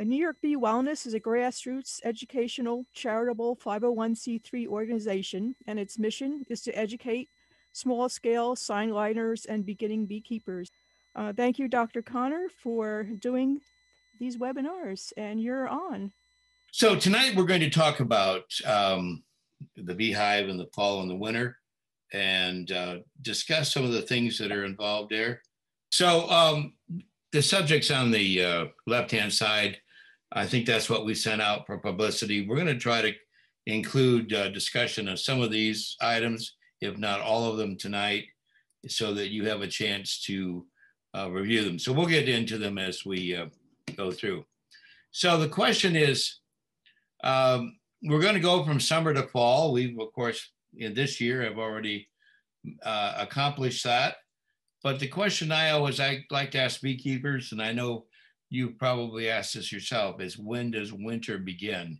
New York Bee Wellness is a grassroots, educational, charitable 501c3 organization, and its mission is to educate small scale sign liners and beginning beekeepers. Thank you, Dr. Connor, for doing these webinars, and you're on. So tonight we're going to talk about the beehive and the fall and the winter, and discuss some of the things that are involved there. So the subject's on the left-hand side. I think that's what we sent out for publicity. We're going to try to include discussion of some of these items, if not all of them tonight, so that you have a chance to review them. So we'll get into them as we go through. So the question is, we're going to go from summer to fall. We've, of course, in this year have already accomplished that. But the question I like to ask beekeepers, and I know you've probably asked this yourself, is when does winter begin?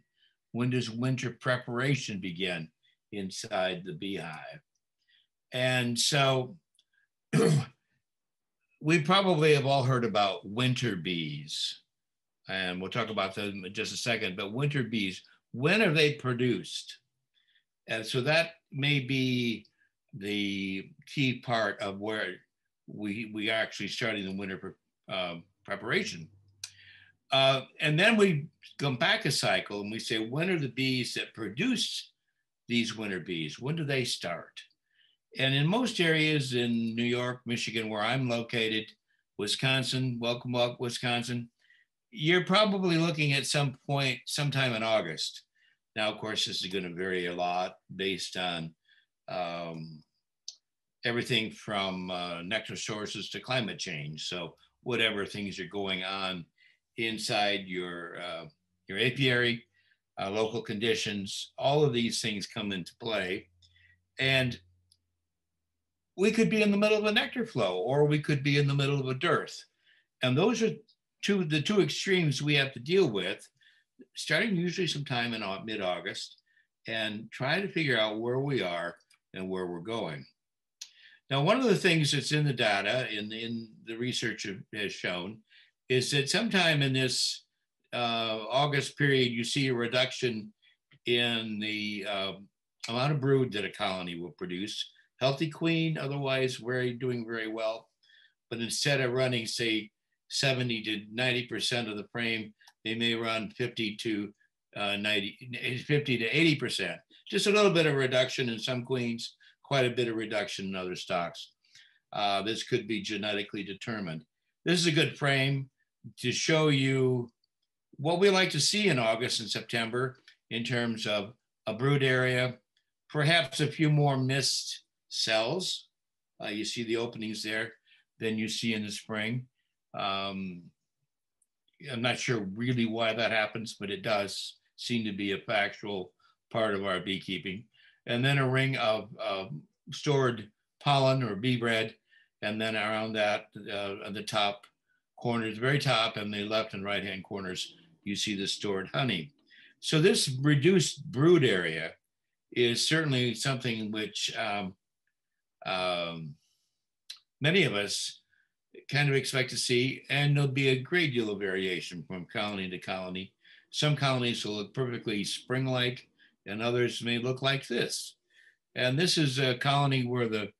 When does winter preparation begin inside the beehive? And so we probably have all heard about winter bees, and we'll talk about them in just a second, but winter bees, when are they produced? And so that may be the key part of where we are actually starting the winter preparation. And then we go back a cycle and we say, when are the bees that produce these winter bees? When do they start? And in most areas in New York, Michigan, where I'm located, Wisconsin, welcome, Wisconsin, you're probably looking at some point, sometime in August. Now, of course, this is going to vary a lot based on everything from nectar sources to climate change. So whatever things are going on inside your apiary, local conditions, all of these things come into play. And we could be in the middle of a nectar flow, or we could be in the middle of a dearth. And those are the two extremes we have to deal with, starting usually sometime in mid-August, and try to figure out where we are and where we're going. Now, one of the things that's in the data, in the research has shown, is that sometime in this August period, you see a reduction in the amount of brood that a colony will produce. Healthy queen, otherwise doing very well. But instead of running, say, 70 to 90% of the frame, they may run 50 to 80%. Just a little bit of reduction in some queens, quite a bit of reduction in other stocks. This could be genetically determined. This is a good frame to show you what we like to see in August and September in terms of a brood area, perhaps a few more missed cells. You see the openings there than you see in the spring. I'm not sure really why that happens, but it does seem to be a factual part of our beekeeping. And then a ring of stored pollen or bee bread, and then around that, at the top corners, very top, and the left and right hand corners, you see the stored honey. So this reduced brood area is certainly something which many of us kind of expect to see, and there'll be a great deal of variation from colony to colony. Some colonies will look perfectly spring-like, and others may look like this. And this is a colony where the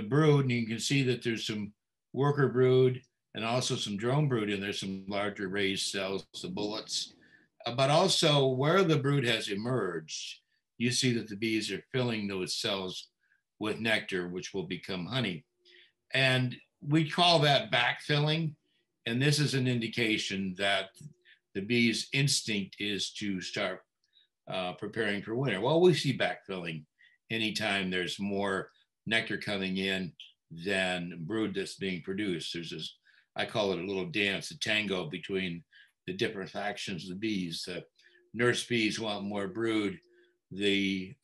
brood, and you can see that there's some worker brood and also some drone brood, and there's some larger raised cells, the bullets. But also where the brood has emerged, you see that the bees are filling those cells with nectar, which will become honey. And we call that backfilling. And this is an indication that the bee's instinct is to start preparing for winter. Well, we see backfilling anytime there's more nectar coming in than brood that's being produced. There's this, I call it a little dance, a tango between the different factions of the bees. The nurse bees want more brood. The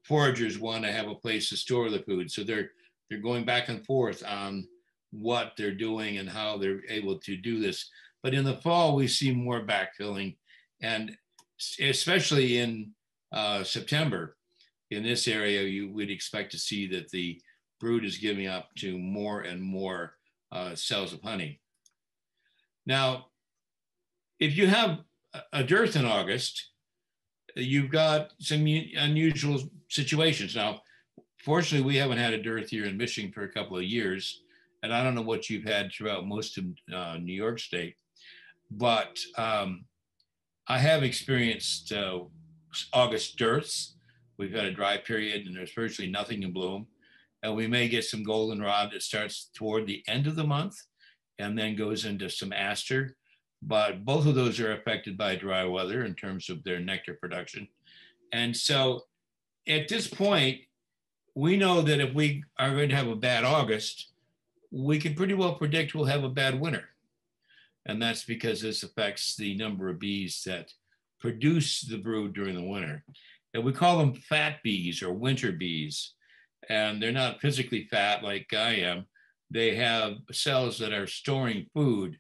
foragers want to have a place to store the food. So they're going back and forth on what they're doing and how they're able to do this. But in the fall, we see more backfilling, and especially in September, in this area, you would expect to see that the brood is giving up to more and more cells of honey. Now, if you have a dearth in August, you've got some unusual situations. Now, fortunately, we haven't had a dearth here in Michigan for a couple of years, and I don't know what you've had throughout most of New York State, but I have experienced August dearths. We've had a dry period and there's virtually nothing in bloom. And we may get some goldenrod that starts toward the end of the month and then goes into some aster. But both of those are affected by dry weather in terms of their nectar production. And so at this point, we know that if we are going to have a bad August, we can pretty well predict we'll have a bad winter. And that's because this affects the number of bees that produce the brood during the winter. And we call them fat bees or winter bees. And they're not physically fat like I am. They have cells that are storing food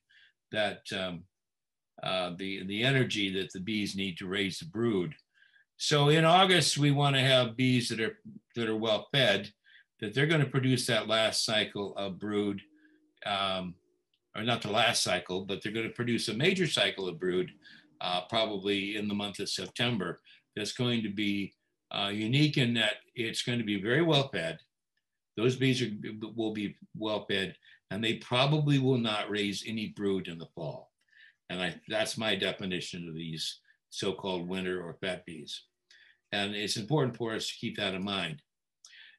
that the energy that the bees need to raise the brood. So in August, we want to have bees that are well fed, that they're going to produce that last cycle of brood, or not the last cycle, but they're going to produce a major cycle of brood, probably in the month of September. That's going to be unique in that it's going to be very well fed. Those bees will be well fed, and they probably will not raise any brood in the fall. And that's my definition of these so-called winter or fat bees. And it's important for us to keep that in mind.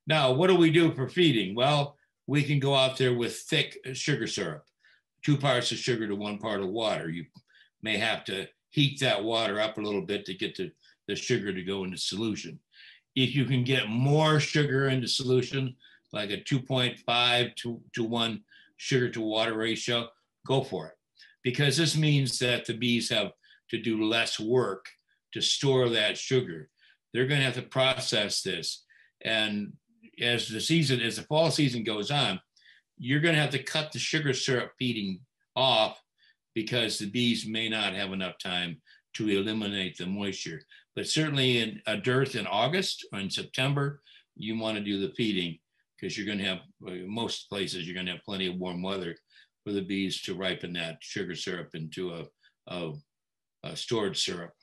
Now, what do we do for feeding? Well, we can go out there with thick sugar syrup, 2 parts of sugar to 1 part of water. You may have to heat that water up a little bit to get the sugar to go into solution. If you can get more sugar into solution, like a 2.5 to 1 sugar to water ratio, go for it. Because this means that the bees have to do less work to store that sugar. They're going to have to process this. And as the fall season goes on, you're going to have to cut the sugar syrup feeding off because the bees may not have enough time to eliminate the moisture. But certainly in a dearth in August or in September, you want to do the feeding because you're going to have, most places, you're going to have plenty of warm weather for the bees to ripen that sugar syrup into a stored syrup.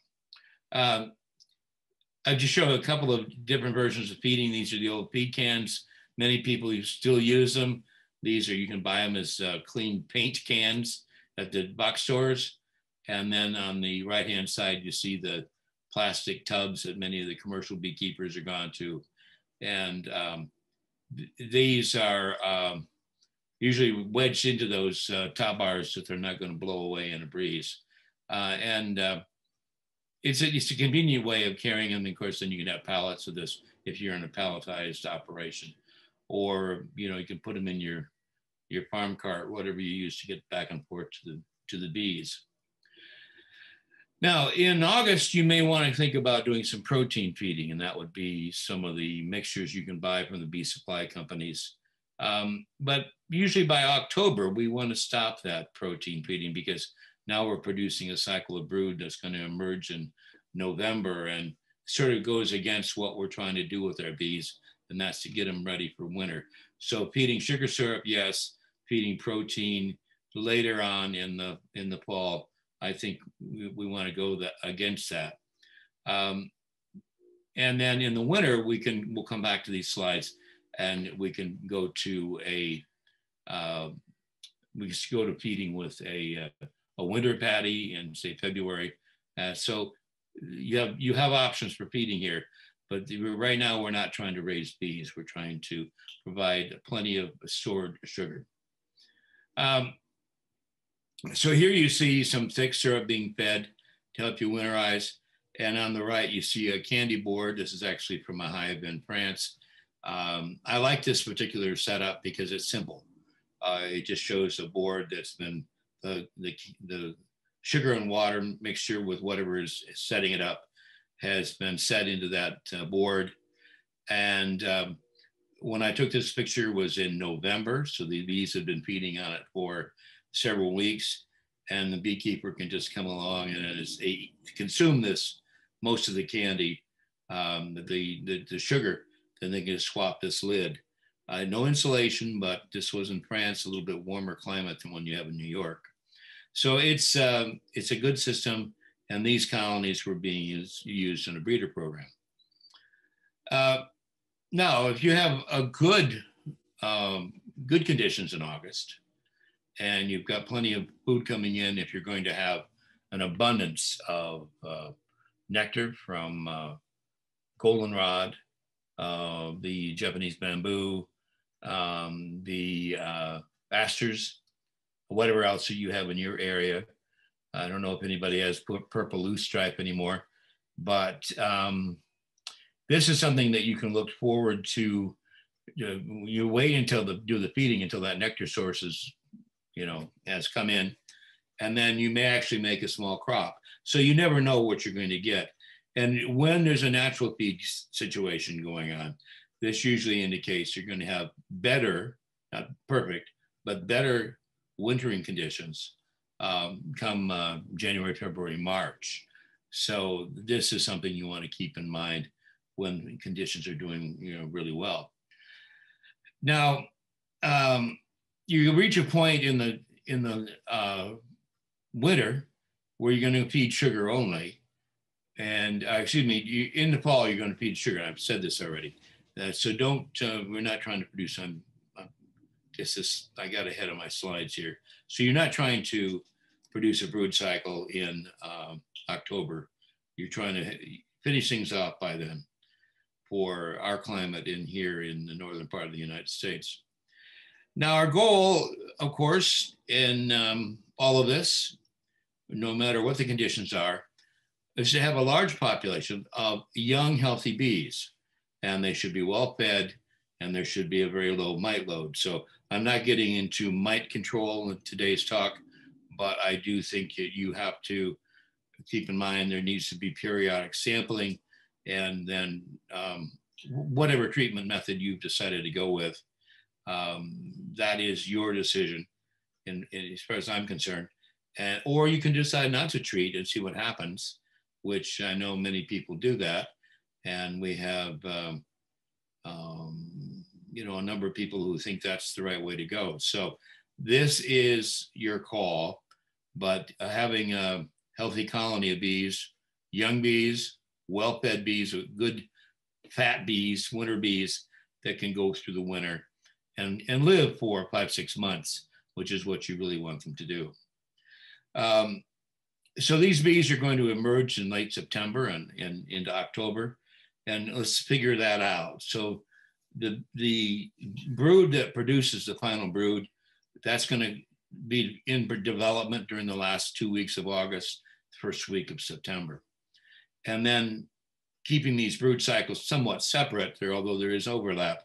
I just show a couple of different versions of feeding. These are the old feed cans. Many people still use them. These are, you can buy them as clean paint cans at the box stores. And then on the right-hand side, you see the plastic tubs that many of the commercial beekeepers are gone to. And these are usually wedged into those top bars so they're not going to blow away in a breeze. It's a convenient way of carrying them. Of course, then you can have pallets of this if you're in a palletized operation, or you can put them in your farm cart, whatever you use to get back and forth to the bees. Now, in August, you may want to think about doing some protein feeding, and that would be some of the mixtures you can buy from the bee supply companies. But usually by October, we want to stop that protein feeding because now we're producing a cycle of brood that's going to emerge in November and sort of goes against what we're trying to do with our bees, and that's to get them ready for winter. So feeding sugar syrup, yes. Feeding protein later on in the fall, I think we want to go against that. And then in the winter, we'll come back to these slides, and we can go to feeding with a winter patty in, say, February. So you have options for feeding here, but right now we're not trying to raise bees. We're trying to provide plenty of stored sugar. So here you see some thick syrup being fed to help you winterize. And on the right, you see a candy board. This is actually from a hive in France. I like this particular setup because it's simple. It just shows a board that's been the sugar and water mixture with whatever is setting it up has been set into that board. And when I took this picture was in November. So the bees have been feeding on it for several weeks, and the beekeeper can just come along and consume most of the candy, the sugar, then they can swap this lid. No insulation, but this was in France, a little bit warmer climate than one you have in New York. So it's a good system, and these colonies were being used in a breeder program. Now, if you have a good conditions in August, and you've got plenty of food coming in, if you're going to have an abundance of nectar from goldenrod, the Japanese bamboo, the asters, whatever else you have in your area. I don't know if anybody has purple loosestrife anymore, but this is something that you can look forward to. You wait until do the feeding until that nectar source is, has come in, and then you may actually make a small crop. So you never know what you're going to get. And when there's a natural feed situation going on, this usually indicates you're going to have better, not perfect, but better wintering conditions come January, February, March. So this is something you want to keep in mind when conditions are doing really well. Now, you reach a point in the winter where you're going to feed sugar only. And excuse me, in the fall, you're going to feed sugar. I've said this already. So don't, we're not trying to produce, I got ahead of my slides here. So you're not trying to produce a brood cycle in October. You're trying to finish things off by then for our climate here in the northern part of the United States. Now, our goal, of course, in all of this, no matter what the conditions are, is to have a large population of young, healthy bees. And they should be well fed, and there should be a very low mite load. So I'm not getting into mite control in today's talk, but I do think that you have to keep in mind there needs to be periodic sampling, and then whatever treatment method you've decided to go with, that is your decision, as far as I'm concerned. Or you can decide not to treat and see what happens, which I know many people do that. And we have, a number of people who think that's the right way to go. So this is your call, but having a healthy colony of bees, young bees, well-fed bees, good fat bees, winter bees that can go through the winter and live for 5-6 months, which is what you really want them to do. So these bees are going to emerge in late September and into October, and let's figure that out. So the brood that produces the final brood, that's going to be in development during the last 2 weeks of August, first week of September. And then keeping these brood cycles somewhat separate, although there is overlap,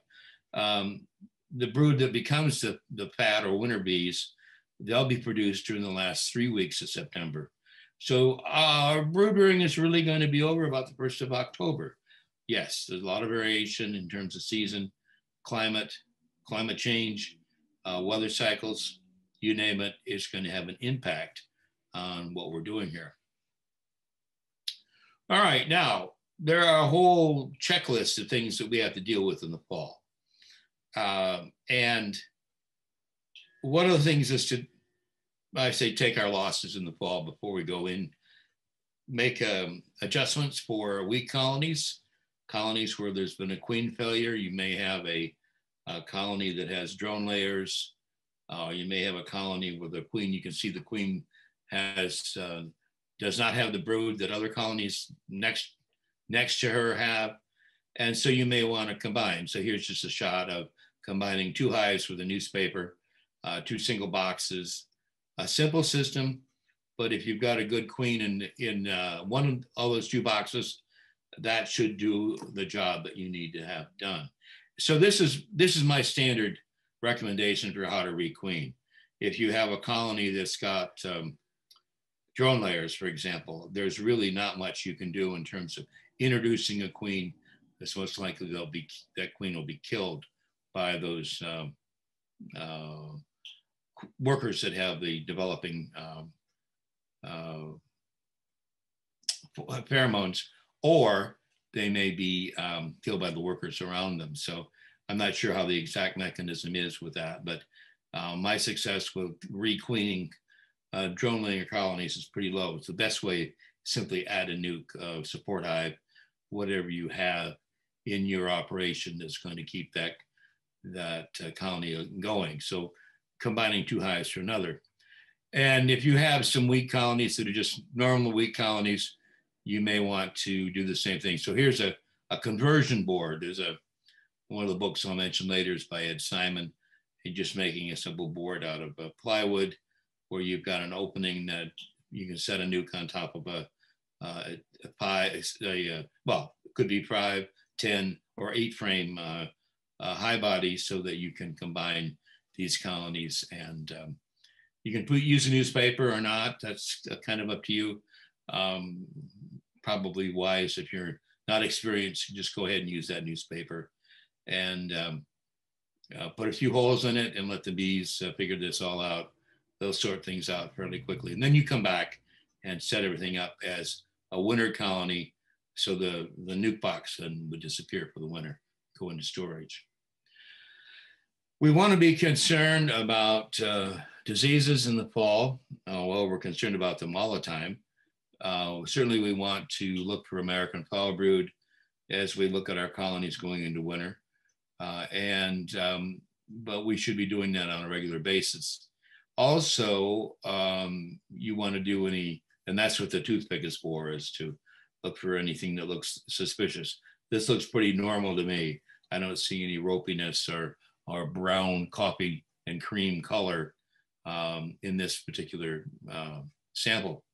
the brood that becomes the fat or winter bees, they'll be produced during the last 3 weeks of September. So our brood rearing is really going to be over about the 1st of October. Yes, there's a lot of variation in terms of season, climate change, weather cycles, you name it, is going to have an impact on what we're doing here. All right, now, there are a whole checklist of things that we have to deal with in the fall. And one of the things is to, I say, take our losses in the fall before we go in, make adjustments for weak colonies where there's been a queen failure. You may have a colony that has drone layers. You may have a colony where the queen, you can see the queen does not have the brood that other colonies next to her have. And so you may want to combine. So here's just a shot of combining 2 hives with a newspaper, 2 single boxes, a simple system. But if you've got a good queen in one of all those 2 boxes, that should do the job that you need to have done. So this is my standard recommendation for how to requeen. If you have a colony that's got drone layers, for example, there's really not much you can do in terms of introducing a queen. It's most likely that queen will be killed by those workers that have the developing pheromones, or they may be killed by the workers around them. So I'm not sure how the exact mechanism is with that, but my success with requeening drone layer colonies is pretty low. It's the best way, simply add a nuke support hive, whatever you have in your operation that's going to keep that colony going. So combining two hives to another. And if you have some weak colonies that are just normal weak colonies, you may want to do the same thing. So here's a conversion board. There's one of the books I'll mention later is by Ed Simon. He's just making a simple board out of plywood where you've got an opening that you can set a nuke on top of well, it could be 5, 10, or 8 frame high body so that you can combine these colonies. And you can use a newspaper or not. That's kind of up to you. Probably wise if you're not experienced, just go ahead and use that newspaper and put a few holes in it and let the bees figure this all out. They'll sort things out fairly quickly. And then you come back and set everything up as a winter colony. So the nuke box then would disappear for the winter, go into storage. We want to be concerned about diseases in the fall. Well, we're concerned about them all the time. Certainly we want to look for American foul brood as we look at our colonies going into winter. But we should be doing that on a regular basis. Also, you want to do and that's what the toothpick is for, is to look for anything that looks suspicious. This looks pretty normal to me. I don't see any ropiness or brown coffee and cream color in this particular sample.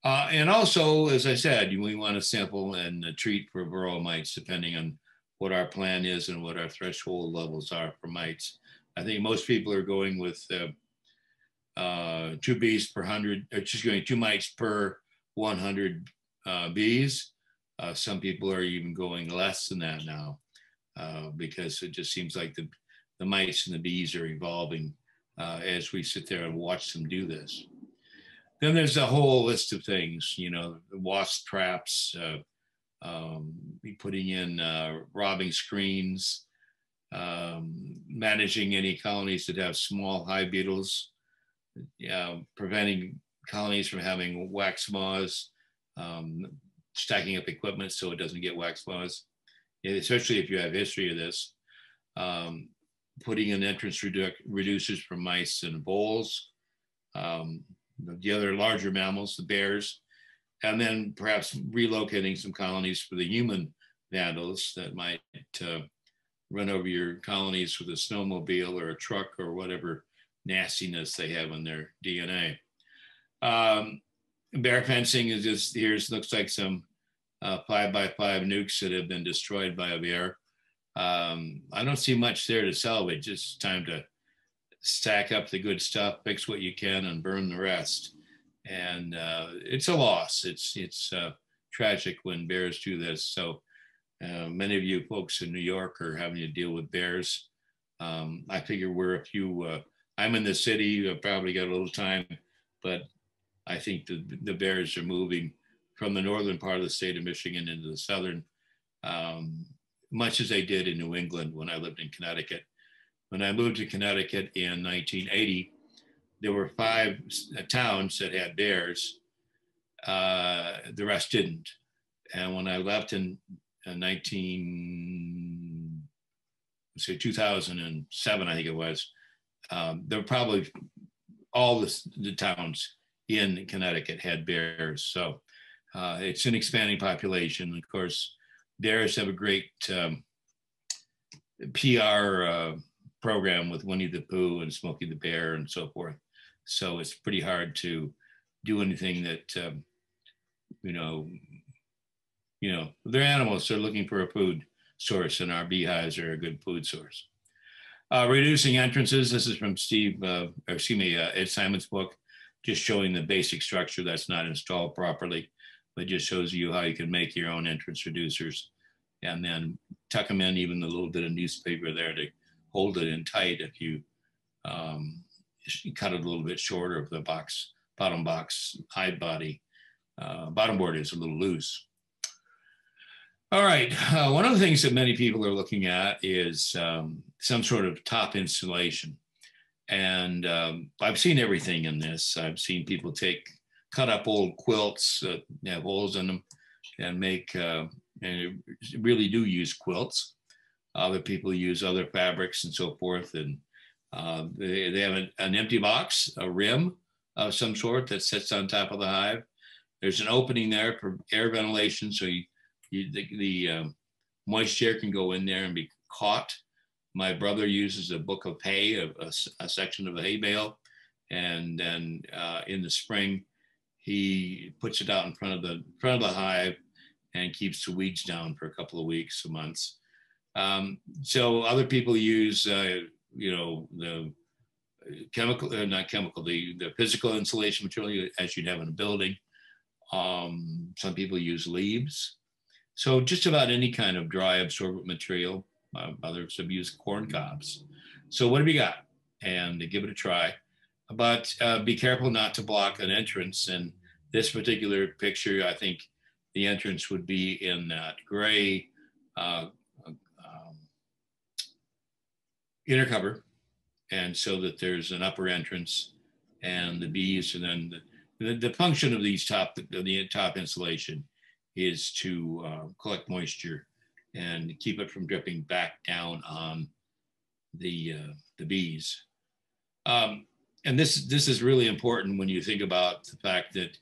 And also, as I said, we want to sample and treat for varroa mites depending on what our plan is and what our threshold levels are for mites. I think most people are going with 2 bees per 100, or just going 2 mites per 100 bees. Some people are even going less than that now because it just seems like the mites and the bees are evolving as we sit there and watch them do this. Then there's a whole list of things, wasp traps, putting in robbing screens, managing any colonies that have small hive beetles, preventing colonies from having wax moths, stacking up equipment so it doesn't get wax moths, especially if you have history of this, putting in entrance reducers for mice and voles, the other larger mammals, the bears, and then perhaps relocating some colonies for the human vandals that might run over your colonies with a snowmobile or a truck or whatever nastiness they have in their DNA. Bear fencing is just, looks like some 5x5 nukes that have been destroyed by a bear. I don't see much there to salvage. It's time to stack up the good stuff, fix what you can, and burn the rest. And it's a loss. It's tragic when bears do this. So many of you folks in New York are having to deal with bears. I figure we're a few, I'm in the city, I've probably got a little time, but I think the bears are moving from the northern part of the state of Michigan into the southern, much as they did in New England when I lived in Connecticut. When I moved to Connecticut in 1980, there were 5 towns that had bears. The rest didn't. And when I left in 2007, I think it was, there were probably all the towns in Connecticut had bears. So it's an expanding population. Of course, bears have a great PR program with Winnie the Pooh and Smokey the Bear and so forth. So it's pretty hard to do anything that, they're animals. They're looking for a food source, and our beehives are a good food source. Reducing entrances. This is from Ed Simon's book, just showing the basic structure that's not installed properly, but just shows you how you can make your own entrance reducers and then tuck them in, even a little bit of newspaper there to hold it in tight if you cut it a little bit shorter of the bottom box hide body. Bottom board is a little loose. All right, one of the things that many people are looking at is some sort of top insulation. And I've seen everything in this. I've seen people cut up old quilts that have holes in them and make, and really do use quilts. Other people use other fabrics and so forth. And they have an empty box, a rim of some sort that sits on top of the hive. There's an opening there for air ventilation, so the moisture can go in there and be caught. My brother uses a book of hay, a section of a hay bale, and then in the spring he puts it out in front of the hive and keeps the weeds down for a couple of weeks, or months. So other people use, the chemical, not chemical, the physical insulation material as you'd have in a building. Some people use leaves. So just about any kind of dry absorbent material. Others have used corn cobs. So what have you got? And give it a try. But be careful not to block an entrance. In this particular picture, I think the entrance would be in that gray inner cover, and so that there's an upper entrance and the bees, and then the function of the top insulation is to collect moisture and keep it from dripping back down on the bees. And this is really important when you think about the fact that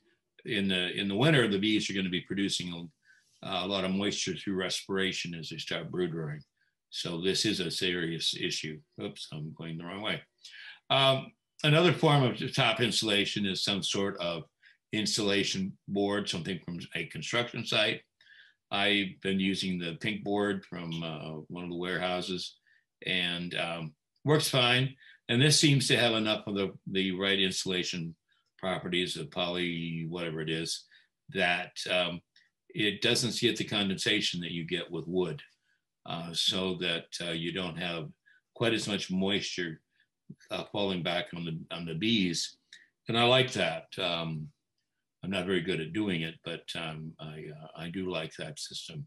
in the winter, the bees are going to be producing a lot of moisture through respiration as they start brood rearing. So this is a serious issue. Oops, I'm going the wrong way. Another form of top insulation is some sort of insulation board, something from a construction site. I've been using the pink board from one of the warehouses, and works fine. And this seems to have enough of the right insulation properties of poly, whatever it is, that it doesn't get the condensation that you get with wood. So that you don't have quite as much moisture falling back on the bees. And I like that. I'm not very good at doing it, but I do like that system.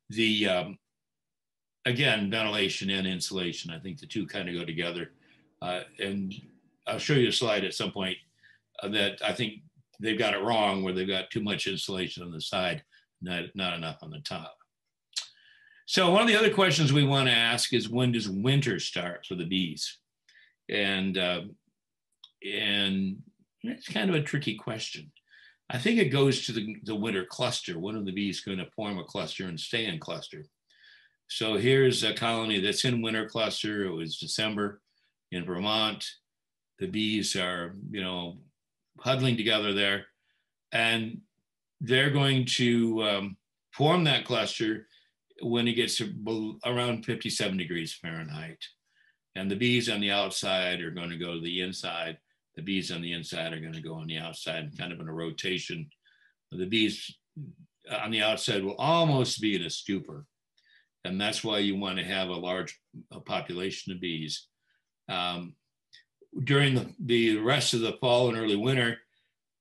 The again, ventilation and insulation, I think the two kind of go together. And I'll show you a slide at some point that I think they've got it wrong, where they've got too much insulation on the side, not enough on the top. So one of the other questions we want to ask is, when does winter start for the bees? And it's kind of a tricky question. I think it goes to the winter cluster. When are the bees going to form a cluster and stay in cluster? So here's a colony that's in winter cluster. It was December in Vermont. The bees are, huddling together there, and they're going to form that cluster when it gets to around 57 degrees Fahrenheit. And the bees on the outside are going to go to the inside. The bees on the inside are going to go on the outside, kind of in a rotation. The bees on the outside will almost be in a stupor. And that's why you want to have a large population of bees. During the rest of the fall and early winter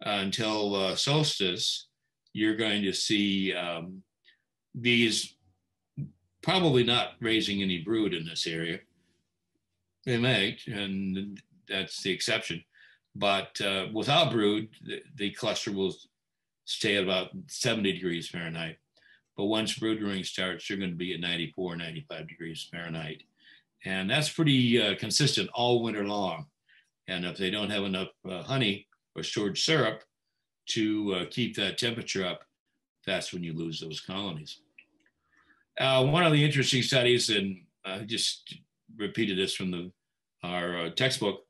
until solstice, you're going to see bees probably not raising any brood in this area. They may, and that's the exception. But without brood, the cluster will stay at about 70 degrees Fahrenheit. But once brood rearing starts, you're going to be at 94, 95 degrees Fahrenheit. And that's pretty consistent all winter long. And if they don't have enough honey or stored syrup to keep that temperature up, that's when you lose those colonies. One of the interesting studies, and I just repeated this from our textbook,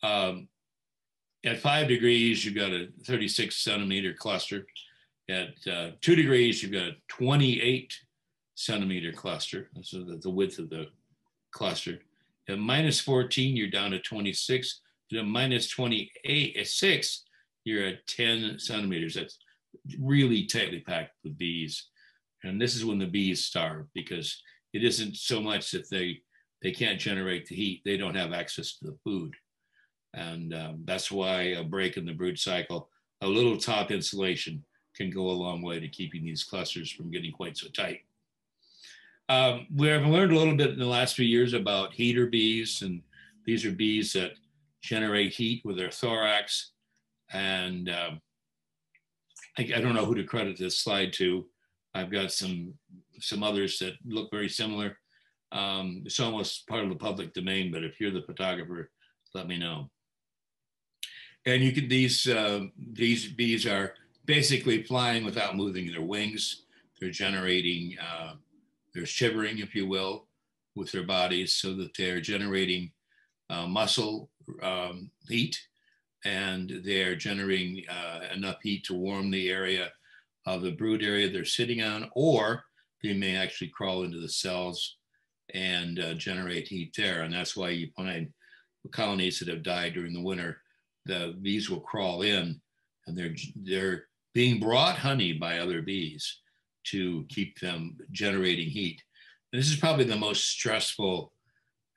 at 5 degrees, you've got a 36 centimeter cluster. At 2 degrees, you've got a 28 centimeter cluster. That's the width of the cluster. At minus 14, you're down to 26. At minus 6, you're at 10 centimeters. That's really tightly packed with bees. And this is when the bees starve, because it isn't so much that they can't generate the heat. They don't have access to the food. And that's why a break in the brood cycle, a little top insulation, can go a long way to keeping these clusters from getting quite so tight. We have learned a little bit in the last few years about heater bees, and these are bees that generate heat with their thorax. And I don't know who to credit this slide to. I've got some others that look very similar. It's almost part of the public domain, but if you're the photographer, let me know. And you can, these bees are basically flying without moving their wings. They're generating, they're shivering, if you will, with their bodies so that they're generating muscle heat, and they're generating enough heat to warm the area of the brood area they're sitting on, or they may actually crawl into the cells and generate heat there. And that's why you find colonies that have died during the winter, the bees will crawl in, and they're being brought honey by other bees to keep them generating heat. And this is probably the most stressful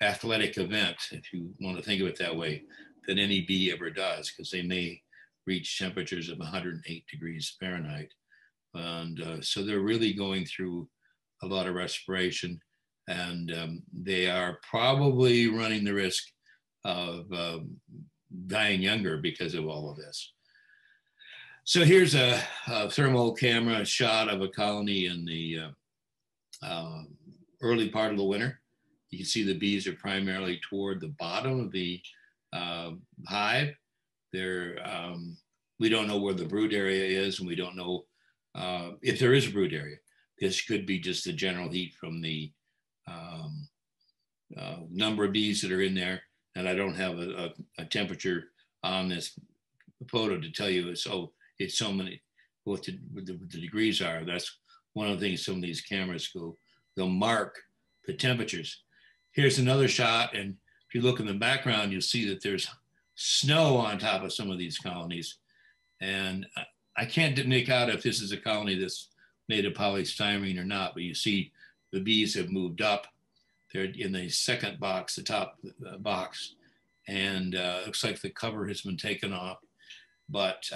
athletic event, if you want to think of it that way, that any bee ever does, because they may reach temperatures of 108 degrees Fahrenheit. And so they're really going through a lot of respiration, and they are probably running the risk of dying younger because of all of this. So here's a thermal camera shot of a colony in the early part of the winter. You can see the bees are primarily toward the bottom of the hive. We don't know where the brood area is, and we don't know if there is a brood area. This could be just the general heat from the number of bees that are in there. And I don't have a temperature on this photo to tell you it's so many, what the degrees are. That's one of the things some of these cameras they'll mark the temperatures. Here's another shot, and if you look in the background, you'll see that there's snow on top of some of these colonies. And I can't make out if this is a colony that's made of polystyrene or not, but you see the bees have moved up. They're in the second box, the top box, and it looks like the cover has been taken off. But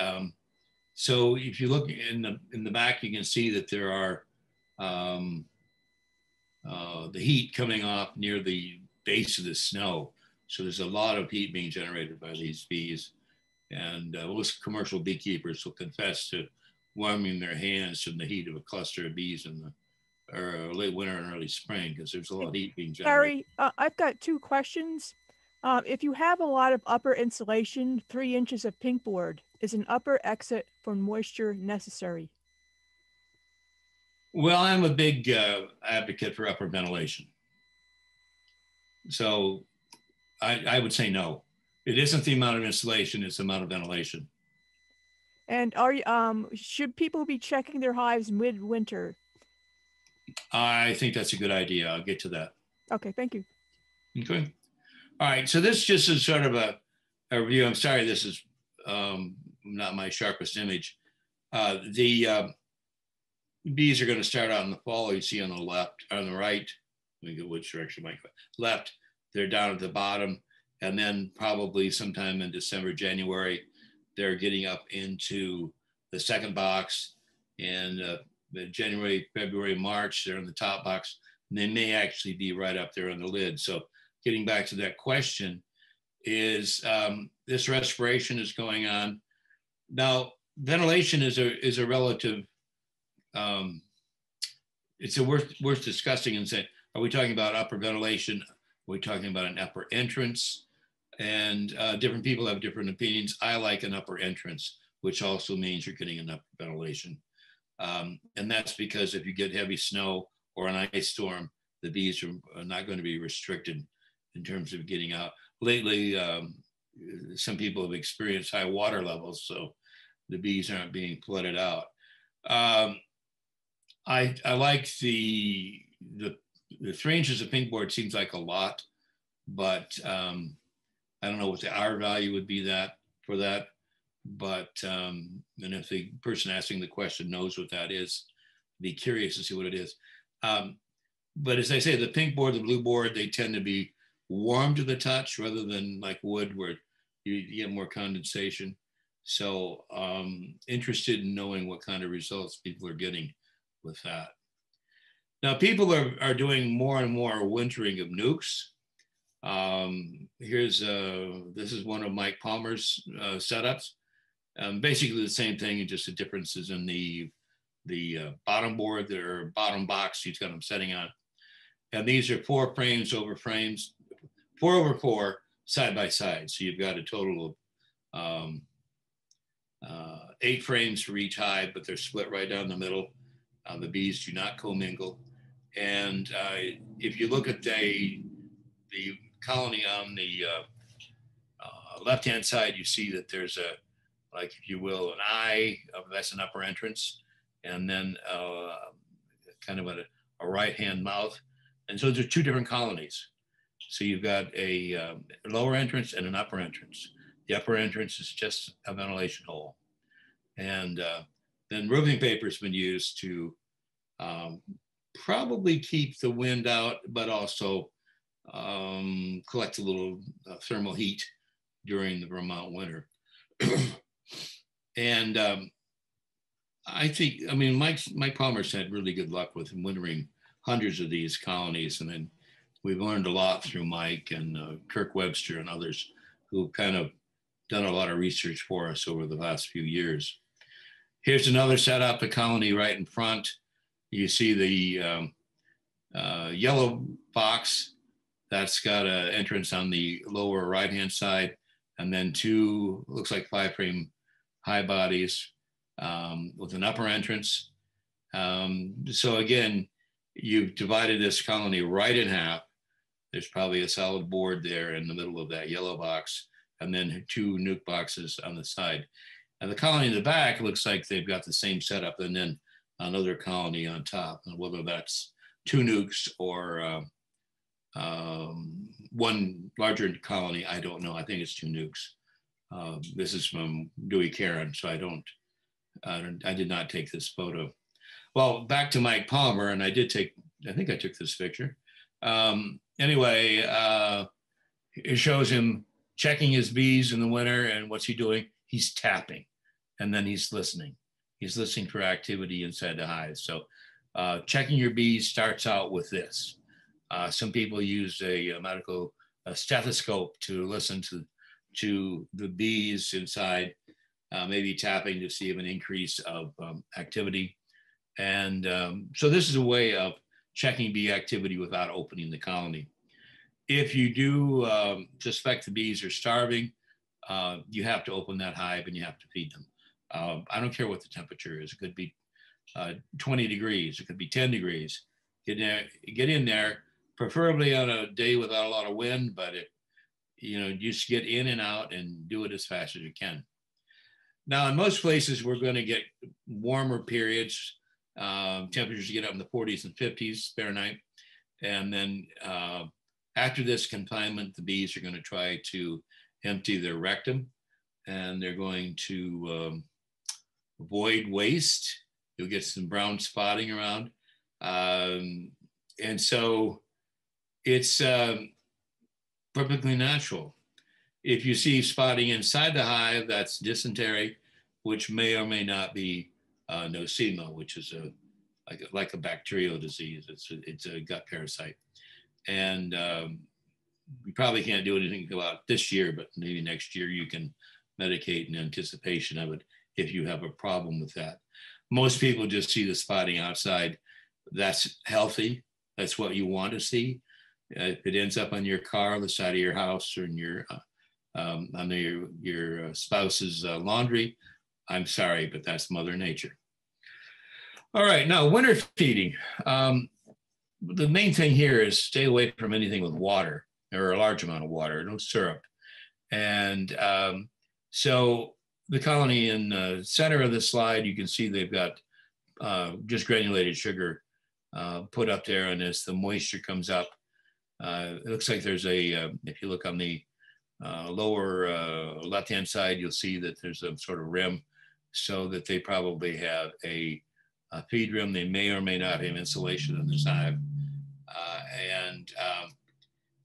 so if you look in the back, you can see that there are the heat coming off near the base of the snow. So there's a lot of heat being generated by these bees. And most commercial beekeepers will confess to warming their hands from the heat of a cluster of bees in the late winter and early spring, because there's a lot of heat being generated. Harry, I've got two questions. If you have a lot of upper insulation, 3 inches of pink board, is an upper exit for moisture necessary? Well, I'm a big advocate for upper ventilation. So I would say no. It isn't the amount of insulation, it's the amount of ventilation. And should people be checking their hives midwinter? I think that's a good idea. I'll get to that. Okay, thank you. Okay. All right. So this just is sort of a review. I'm sorry, this is not my sharpest image. The bees are going to start out in the fall. You see on the left, on the right, let me go which direction, Mike? Left, they're down at the bottom. And then probably sometime in December, January, they're getting up into the second box. And January, February, March, they're in the top box. And they may actually be right up there on the lid. So getting back to that question is this respiration is going on. Now, ventilation is a relative, it's worth discussing and saying, are we talking about upper ventilation? Are we talking about an upper entrance? And different people have different opinions. I like an upper entrance, which also means you're getting enough ventilation. And that's because if you get heavy snow or an ice storm, the bees are not going to be restricted in terms of getting out. Lately, some people have experienced high water levels, so the bees aren't being flooded out. I like the 3 inches of pink board seems like a lot, but I don't know what the R value would be for that. But and if the person asking the question knows what that is, be curious to see what it is. But as I say, the pink board, the blue board, they tend to be warm to the touch rather than like wood where you get more condensation. So interested in knowing what kind of results people are getting with that. Now, people are doing more and more wintering of nucs. This is one of Mike Palmer's setups. Basically the same thing, just the differences in the bottom board, their bottom box he's got them setting on. And these are 4 frames over frames, 4 over 4 side by side. So you've got a total of 8 frames for each hive, but they're split right down the middle. The bees do not commingle. And if you look at the colony on the left-hand side, you see that there's a, like, if you will, an eye, that's an upper entrance, and then kind of a right-hand mouth. And so there's 2 different colonies. So you've got a lower entrance and an upper entrance. The upper entrance is just a ventilation hole. And then roofing paper has been used to probably keep the wind out, but also collect a little thermal heat during the Vermont winter. And I mean, Mike Palmer's had really good luck with wintering hundreds of these colonies. And then we've learned a lot through Mike and Kirk Webster and others who've kind of done a lot of research for us over the last few years. Here's another setup, a colony right in front. You see the yellow box that's got an entrance on the lower right-hand side, and then 2, looks like 5 frame high bodies with an upper entrance. So again, you've divided this colony right in half. There's probably a solid board there in the middle of that yellow box, and then 2 nuke boxes on the side. And the colony in the back looks like they've got the same setup, and then another colony on top. And whether that's 2 nukes or 1 larger colony, I don't know. I think it's 2 nukes. This is from Dewey Karen, so I did not take this photo. Well, back to Mike Palmer, and I think I took this picture. Anyway, it shows him checking his bees in the winter, and what's he doing? He's tapping, and then he's listening. He's listening for activity inside the hive. So checking your bees starts out with this. Some people use a medical stethoscope to listen to the bees inside, maybe tapping to see if an increase of activity. And so this is a way of checking bee activity without opening the colony. If you do suspect the bees are starving, you have to open that hive and you have to feed them. I don't care what the temperature is. It could be 20 degrees. It could be 10 degrees. Get in there, preferably on a day without a lot of wind, but just get in and out and do it as fast as you can. Now, in most places, we're going to get warmer periods. Temperatures get up in the 40s and 50s Fahrenheit. And then after this confinement, the bees are going to try to empty their rectum, and they're going to avoid waste. You'll get some brown spotting around. And so it's perfectly natural. If you see spotting inside the hive, that's dysentery, which may or may not be nosema, which is like a bacterial disease. It's a gut parasite. And we probably can't do anything about this year, but maybe next year you can medicate in anticipation of it if you have a problem with that. Most people just see the spotting outside. That's healthy. That's what you want to see. If it ends up on your car, the side of your house, or in your on your spouse's laundry, I'm sorry, but that's Mother Nature. All right, now winter feeding. The main thing here is stay away from anything with water or a large amount of water, no syrup. And so the colony in the center of the slide, you can see they've got just granulated sugar put up there, and as the moisture comes up, it looks like there's if you look on the lower left-hand side, you'll see that there's a sort of rim, so that they probably have a feed rim. They may or may not have insulation in this hive.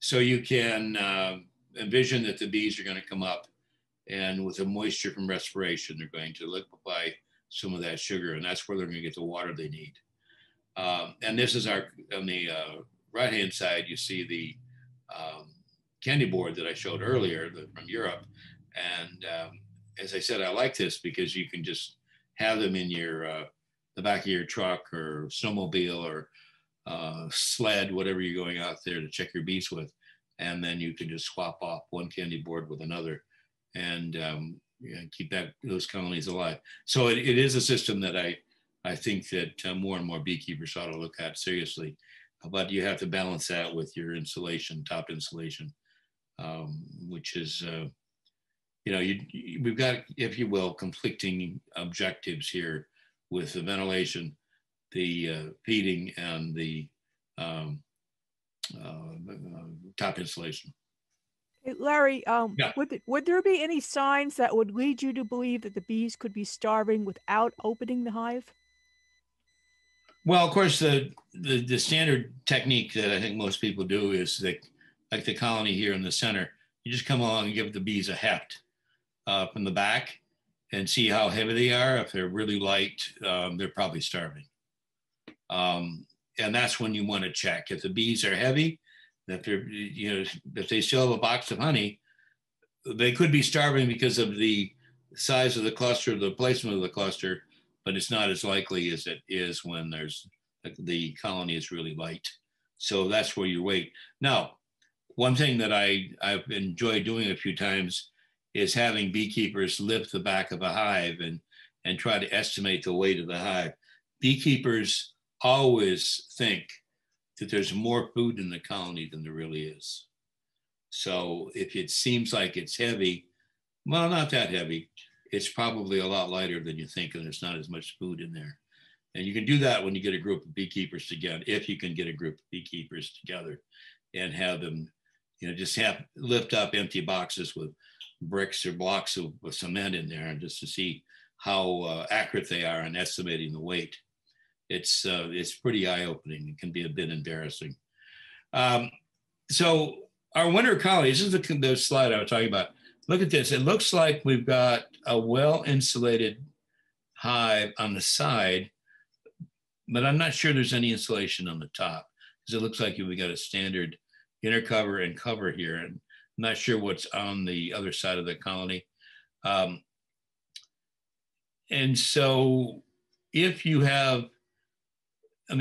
So you can envision that the bees are going to come up, and with the moisture from respiration, they're going to liquefy some of that sugar, and that's where they're going to get the water they need. And this is on the right-hand side, you see the candy board that I showed earlier from Europe. And as I said, I like this because you can just have them in your the back of your truck or snowmobile or sled, whatever you're going out there to check your bees with. And then you can just swap off one candy board with another and keep those colonies alive. So it is a system that I think that more and more beekeepers ought to look at seriously. But you have to balance that with your insulation, top insulation, which is, we've got, if you will, conflicting objectives here with the ventilation, the feeding, and the top insulation. Hey, Larry, Yeah. would there be any signs that would lead you to believe that the bees could be starving without opening the hive? Well, of course, the standard technique that I think most people do is that, like the colony here in the center, you just come along and give the bees a heft from the back and see how heavy they are. If they're really light, they're probably starving. And that's when you want to check. If the bees are heavy, if they still have a box of honey, they could be starving because of the size of the cluster, the placement of the cluster, but it's not as likely as it is when the colony is really light. So that's where you wait. Now, one thing that I've enjoyed doing a few times is having beekeepers lift the back of a hive and try to estimate the weight of the hive. Beekeepers always think that there's more food in the colony than there really is. So if it seems like it's heavy, well, not that heavy. It's probably a lot lighter than you think, and there's not as much food in there. And you can do that when you get a group of beekeepers together, if you can get a group of beekeepers together and have them, just lift up empty boxes with bricks or blocks of cement in there, and just to see how accurate they are in estimating the weight. It's pretty eye-opening. It can be a bit embarrassing. So our winter colonies, this is the slide I was talking about. Look at this. It looks like we've got a well-insulated hive on the side, but I'm not sure there's any insulation on the top because it looks like we got a standard inner cover and cover here. And I'm not sure what's on the other side of the colony. And so if you have,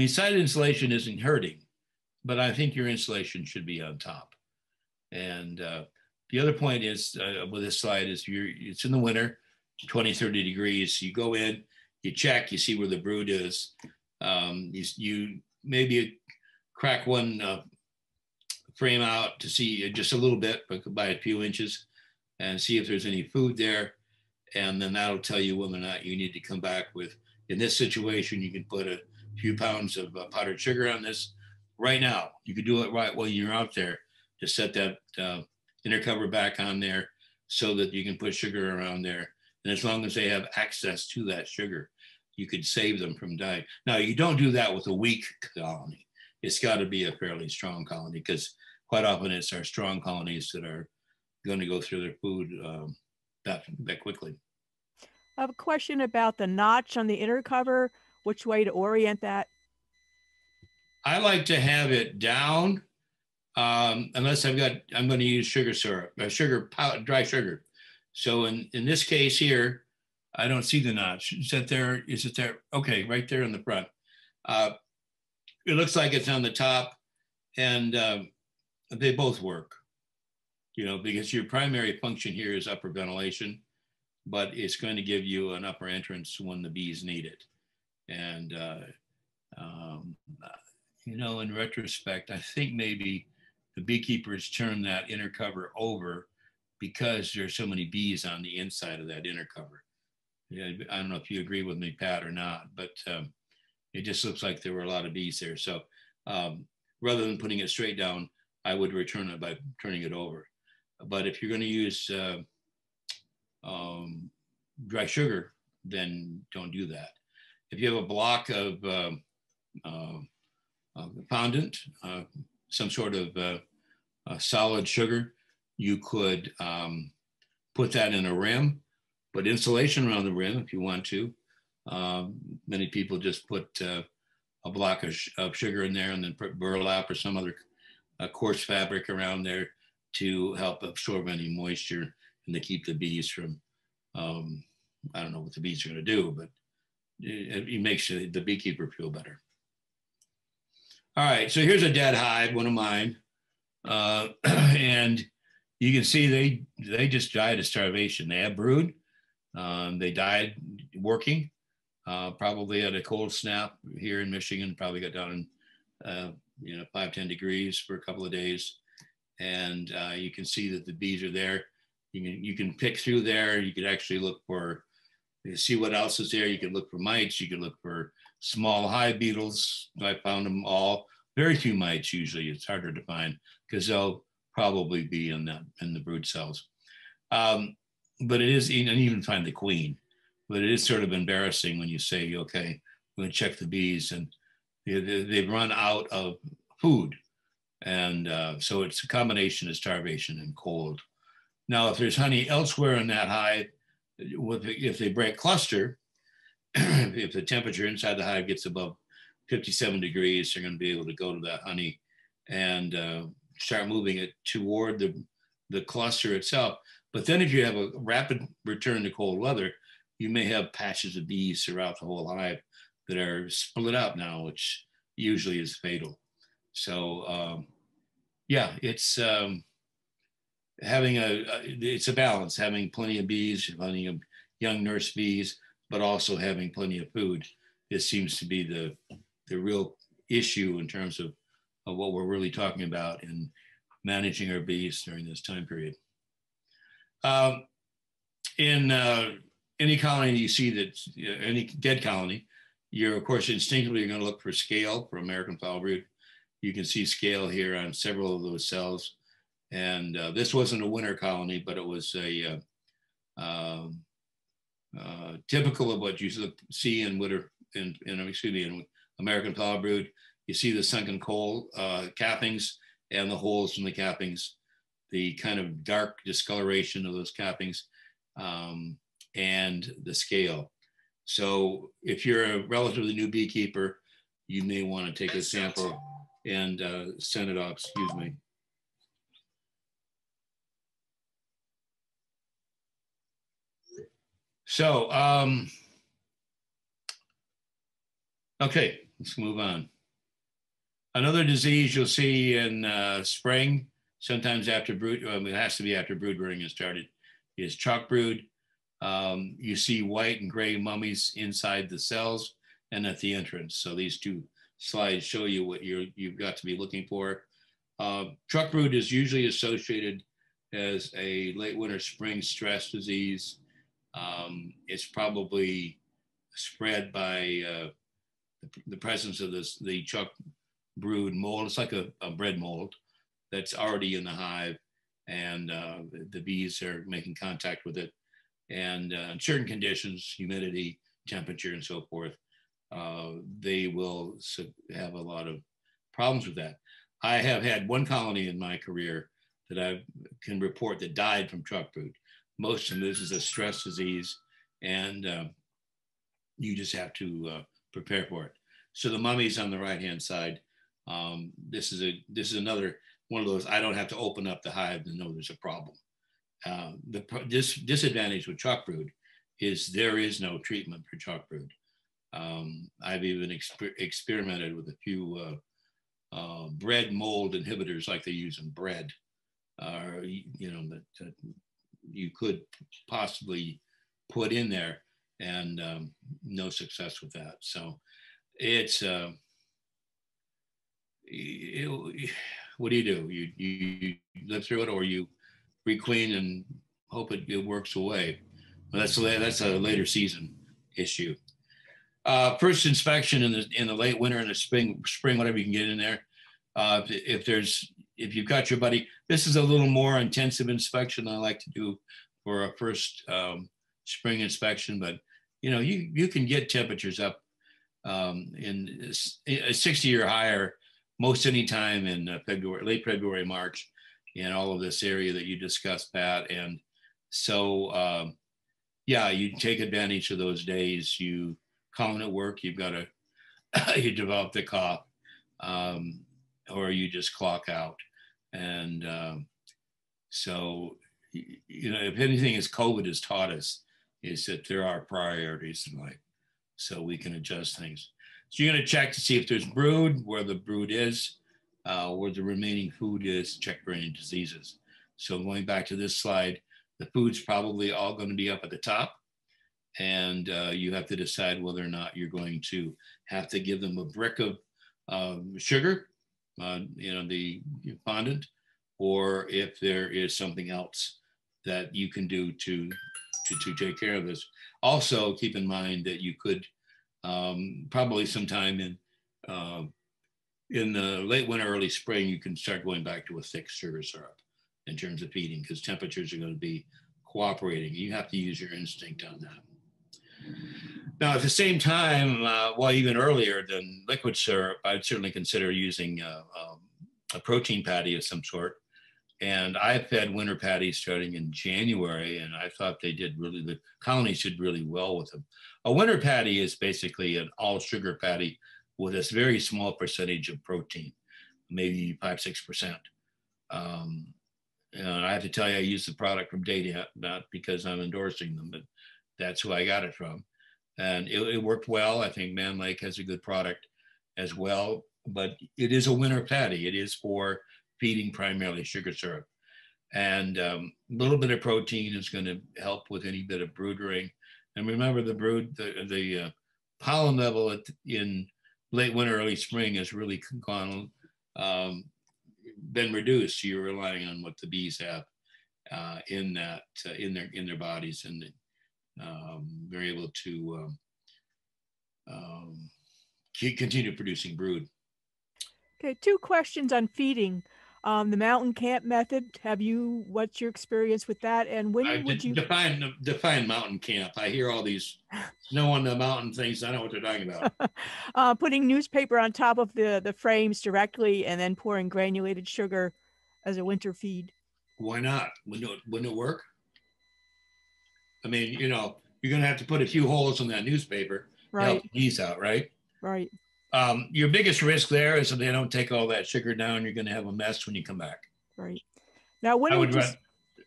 side insulation isn't hurting, but I think your insulation should be on top. And the other point is with this slide is it's in the winter, 20, 30 degrees. You go in, you check, you see where the brood is. You maybe crack one frame out to see just a little bit, but by a few inches, and see if there's any food there. And then that'll tell you whether or not you need to come back with, in this situation, you can put a few pounds of powdered sugar on this right now. You could do it right while you're out there to set that inner cover back on there so that you can put sugar around there. And as long as they have access to that sugar, you could save them from dying. Now, you don't do that with a weak colony. It's got to be a fairly strong colony because quite often it's our strong colonies that are going to go through their food that quickly. I have a question about the notch on the inner cover, which way to orient that. I like to have it down unless I'm going to use sugar syrup, dry sugar. So in this case here, I don't see the notch. Is it there? Okay, right there in the front. It looks like it's on the top, and they both work, because your primary function here is upper ventilation, but it's going to give you an upper entrance when the bees need it. And, in retrospect, I think maybe the beekeepers turn that inner cover over because there's so many bees on the inside of that inner cover. Yeah, I don't know if you agree with me, Pat, or not, but it just looks like there were a lot of bees there. So rather than putting it straight down, I would return it by turning it over. But if you're going to use dry sugar, then don't do that. If you have a block of fondant, some sort of solid sugar, you could put that in a rim, put insulation around the rim if you want to. Many people just put a block of sugar in there and then put burlap or some other coarse fabric around there. to help absorb any moisture and to keep the bees from, I don't know what the bees are going to do, but it makes the beekeeper feel better. All right, so here's a dead hive, one of mine. And you can see they just died of starvation. They had brood. They died working, probably at a cold snap here in Michigan, probably got down in 5-10 degrees for a couple of days. And you can see that the bees are there. You can pick through there. You could actually look for, see what else is there. You could look for mites. You could look for small hive beetles. I found them all. Very few mites usually. It's harder to find because they'll probably be in the brood cells. But it is, and even find the queen. But it is sort of embarrassing when you say, okay, we're going to check the bees, and they've run out of food. And so it's a combination of starvation and cold. Now, if there's honey elsewhere in that hive, if they break cluster, if the temperature inside the hive gets above 57 degrees, they're going to be able to go to that honey and start moving it toward the cluster itself. But then if you have a rapid return to cold weather, you may have patches of bees throughout the whole hive that are split up now, which usually is fatal. So yeah, it's it's a balance, having plenty of bees, plenty of young nurse bees, but also having plenty of food. This seems to be the real issue in terms of what we're really talking about in managing our bees during this time period. In any colony you see that, any dead colony, you're of course instinctively going to look for scale for American foul brood. You can see scale here on several of those cells. And this wasn't a winter colony, but it was a typical of what you see in winter, in American foul brood. You see the sunken coal cappings and the holes in the cappings, the kind of dark discoloration of those cappings, and the scale. So if you're a relatively new beekeeper, you may want to take a sample and send it off, excuse me. So, okay, let's move on. Another disease you'll see in spring, sometimes after brood, it has to be after brood rearing has started, is chalk brood. You see white and gray mummies inside the cells and at the entrance. So these two slides show you what you've got to be looking for. Truck brood is usually associated as a late winter spring stress disease. It's probably spread by the presence of the chalk brood mold. It's like a bread mold that's already in the hive, and the bees are making contact with it. And in certain conditions, humidity, temperature, and so forth, they will have a lot of problems with that. I have had one colony in my career that I can report that died from chalk brood. Most of this is a stress disease, and you just have to prepare for it. So the mummies on the right-hand side, this is another one of those, I don't have to open up the hive to know there's a problem. The disadvantage with chalk brood is there is no treatment for chalk brood. I've even experimented with a few bread mold inhibitors like they use in bread, that you could possibly put in there, and no success with that. So it's what do? You live through it, or you requeen and hope it works away. But that's a later season issue. First inspection in the late winter and the spring, whatever you can get in there. If you've got your buddy, this is a little more intensive inspection than I like to do for a first spring inspection. But you can get temperatures up in 60 or higher most any time in late February, March, in all of this area that you discussed, Pat. And so, yeah, you take advantage of those days. You call in at work, you've got to, you develop the cough, or you just clock out. And So, you know, if anything, as COVID has taught us, is that there are priorities in life, so we can adjust things. So you're going to check to see if there's brood, where the brood is, where the remaining food is, check for any diseases. So going back to this slide, the food's probably all going to be up at the top, and you have to decide whether or not you're going to have to give them a brick of sugar, you know, the fondant, or if there is something else that you can do to take care of this. Also, keep in mind that you could probably sometime in the late winter, early spring, you can start going back to a thick sugar syrup in terms of feeding, because temperatures are going to be cooperating. You have to use your instinct on that. Now, at the same time, well, even earlier than liquid syrup, I'd certainly consider using a protein patty of some sort. And I fed winter patties starting in January, and I thought they did really, the colonies did really well with them. A winter patty is basically an all sugar patty with a very small percentage of protein, maybe 5-6%. And I have to tell you, I use the product from Data, not because I'm endorsing them, but that's who I got it from. And it worked well. I think Man Lake has a good product as well, but it is a winter patty. It is for feeding primarily sugar syrup. And a little bit of protein is going to help with any bit of brooding. And remember, the brood, the pollen level in late winter, early spring has really gone, been reduced. You're relying on what the bees have in that in their bodies, and they're able to continue producing brood. Okay, two questions on feeding. The mountain camp method. What's your experience with that? And I when would you define mountain camp. I hear all these snow on the mountain things. I know what they're talking about. putting newspaper on top of the frames directly and then pouring granulated sugar as a winter feed? Why not? Wouldn't it work? I mean, you know, you're going to have to put a few holes in that newspaper to help Right, the bees out, right? right, Your biggest risk there is if they don't take all that sugar down, you're going to have a mess when you come back. right. Now, when I would would you?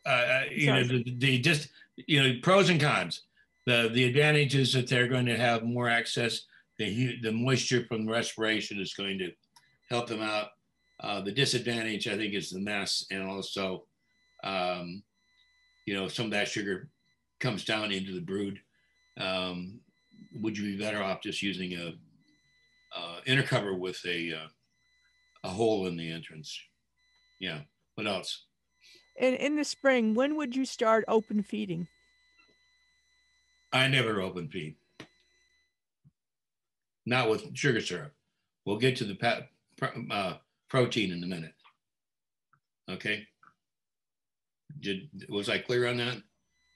run, you know, Sorry. the just, you know, pros and cons. The advantage is that they're going to have more access. The moisture from respiration is going to help them out. The disadvantage, I think, is the mess, and also, um, you know, some of that sugar comes down into the brood. Um, would you be better off just using a inner cover with a hole in the entrance? Yeah. What else? In the spring, when would you start open feeding? I never open feed. Not with sugar syrup. We'll get to the protein in a minute. Okay. Was I clear on that?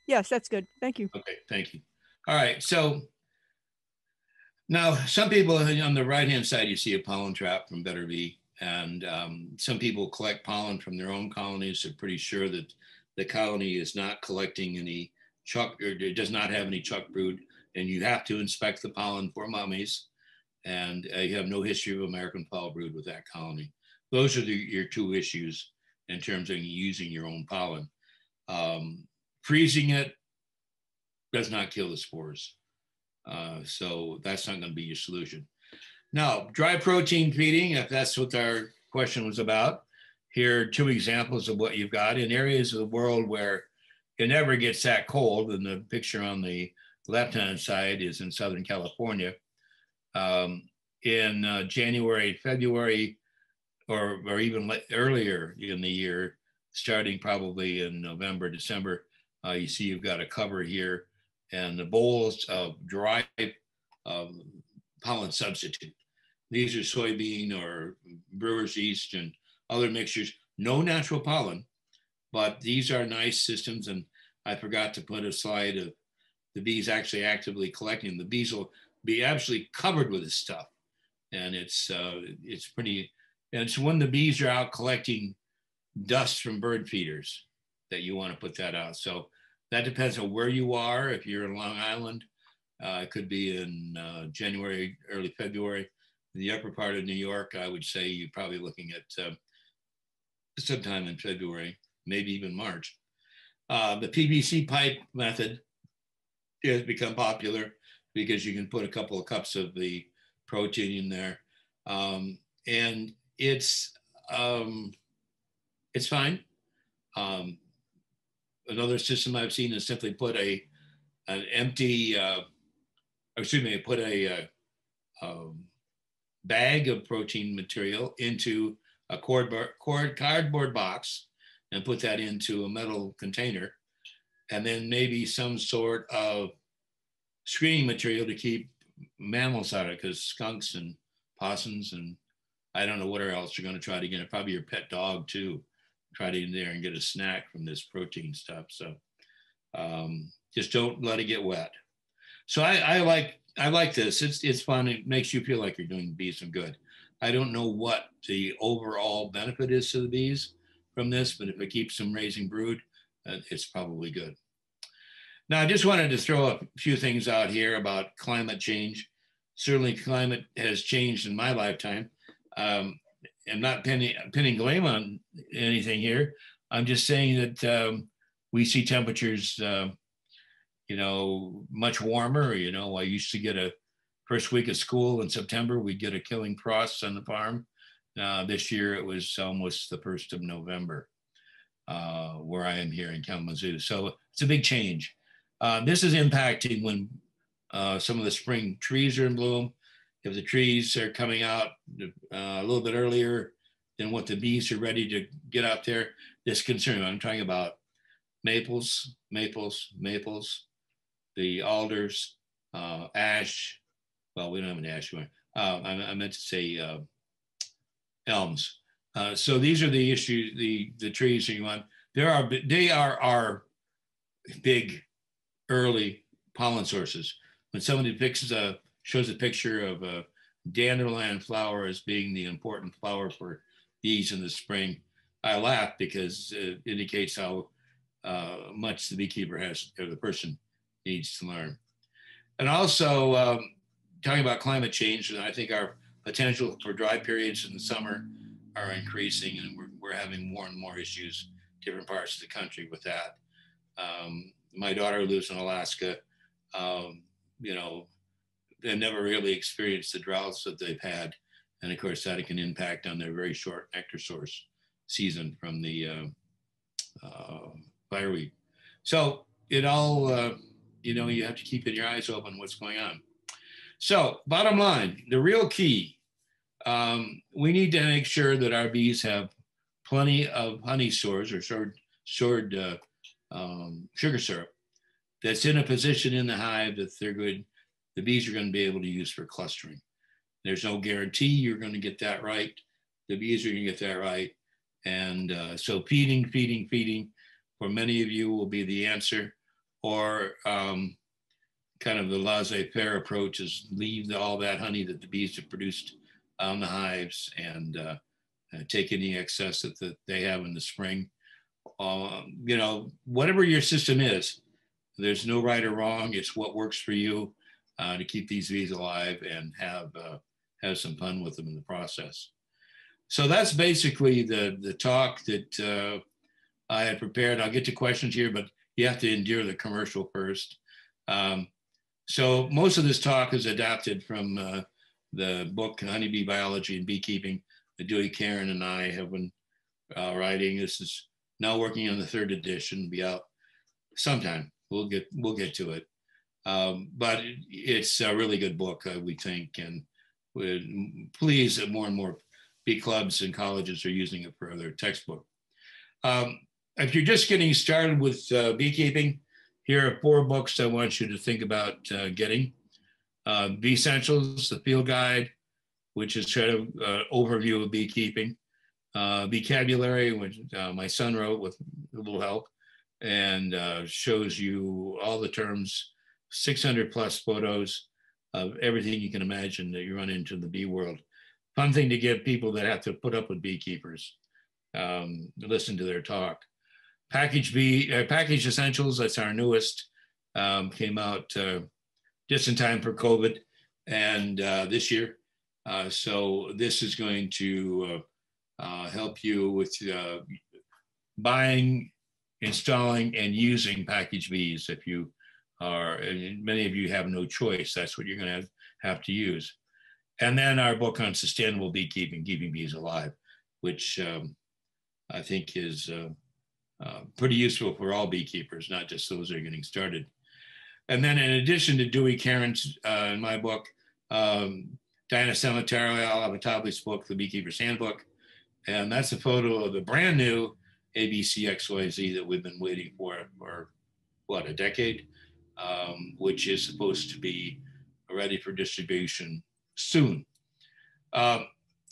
Yes, that's good. Thank you. Okay, thank you. All right, so now some people on the right-hand side, you see a pollen trap from Better Bee, and some people collect pollen from their own colonies. They're pretty sure that the colony is not collecting any chuck, or it does not have any chuck brood, and you have to inspect the pollen for mummies, and you have no history of American foul brood with that colony. Those are your two issues in terms of using your own pollen. Freezing it does not kill the spores. So that's not going to be your solution. Now, dry protein feeding, if that's what our question was about, here are two examples of what you've got in areas of the world where it never gets that cold. And the picture on the left-hand side is in Southern California. In January, February, or even earlier in the year, starting probably in November, December, you see you've got a cover here and the bowls of dry pollen substitute. These are soybean or brewer's yeast and other mixtures, no natural pollen, but these are nice systems. And I forgot to put a slide of the bees actually actively collecting. The bees will be absolutely covered with this stuff. And it's pretty, and it's when the bees are out collecting dust from bird feeders that you want to put that out. So that depends on where you are. If you're in Long Island, it could be in January, early February. In the upper part of New York, I would say you're probably looking at sometime in February, maybe even March. The PVC pipe method has become popular because you can put a couple of cups of the protein in there. And it's fine. Another system I've seen is simply put an empty, put a bag of protein material into a cardboard box and put that into a metal container, and then maybe some sort of screening material to keep mammals out of it, because skunks and possums and I don't know what else you're going to try to get it. Probably your pet dog too. Try to get in there and get a snack from this protein stuff. So just don't let it get wet. So I like this. It's fun. It makes you feel like you're doing bees some good. I don't know what the overall benefit is to the bees from this, but if it keeps them raising brood, it's probably good. Now, I just wanted to throw a few things out here about climate change. Certainly, climate has changed in my lifetime. I'm not pinning blame on anything here. I'm just saying that we see temperatures, much warmer. I used to get a first week of school in September, we'd get a killing frost on the farm. This year, it was almost the 1st of November, where I am here in Kalamazoo. So it's a big change. This is impacting when some of the spring trees are in bloom. If the trees are coming out a little bit earlier than what the bees are ready to get out there, this concern. I'm talking about maples, the alders, ash. Well, we don't have an ash one. I meant to say elms. So these are the issues, the trees that you want. They are our big early pollen sources. When somebody shows a picture of a dandelion flower as being the important flower for bees in the spring, I laugh because it indicates how much the beekeeper has, or the person needs to learn. And also talking about climate change, I think our potential for dry periods in the summer are increasing, and we're having more and more issues, different parts of the country with that. My daughter lives in Alaska. They never really experienced the droughts that they've had. And of course, that can impact on their very short nectar source season from the fireweed. So it all, you have to keep your eyes open what's going on. So bottom line, the real key, we need to make sure that our bees have plenty of honey stores or stored sugar syrup that's in a position in the hive that the bees are going to be able to use for clustering. There's no guarantee you're going to get that right. The bees are going to get that right. And so feeding for many of you will be the answer, or kind of the laissez-faire approach is leave all that honey that the bees have produced on the hives and take any excess that they have in the spring. Whatever your system is, there's no right or wrong. It's what works for you to keep these bees alive and have some fun with them in the process. So that's basically the talk that I had prepared. I'll get to questions here, but you have to endure the commercial first. So most of this talk is adapted from the book Honeybee Biology and Beekeeping that Dewey Karen and I have been writing. This is now working on the 3rd edition, be out sometime. We'll get to it. But it's a really good book, we think, and we're pleased that more and more bee clubs and colleges are using it for their textbook. If you're just getting started with beekeeping, here are 4 books I want you to think about getting. Bee Essentials, the Field Guide, which is sort of an overview of beekeeping. Vocabulary, which my son wrote with a little help, and shows you all the terms, 600 plus photos of everything you can imagine that you run into in the bee world. Fun thing to give people that have to put up with beekeepers, listen to their talk. Package Essentials, that's our newest, came out just in time for COVID and this year. So this is going to help you with buying, installing, and using packaged bees. If you are, and many of you have no choice, that's what you're going to have to use. And then our book on sustainable beekeeping, keeping bees alive, which I think is pretty useful for all beekeepers, not just those that are getting started. And then in addition to Dewey Caron's in my book, Diana Cemetery, I'll have a Tobley's book, The Beekeeper's Handbook. And that's a photo of the brand new ABC XYZ that we've been waiting for what, a decade, which is supposed to be ready for distribution soon.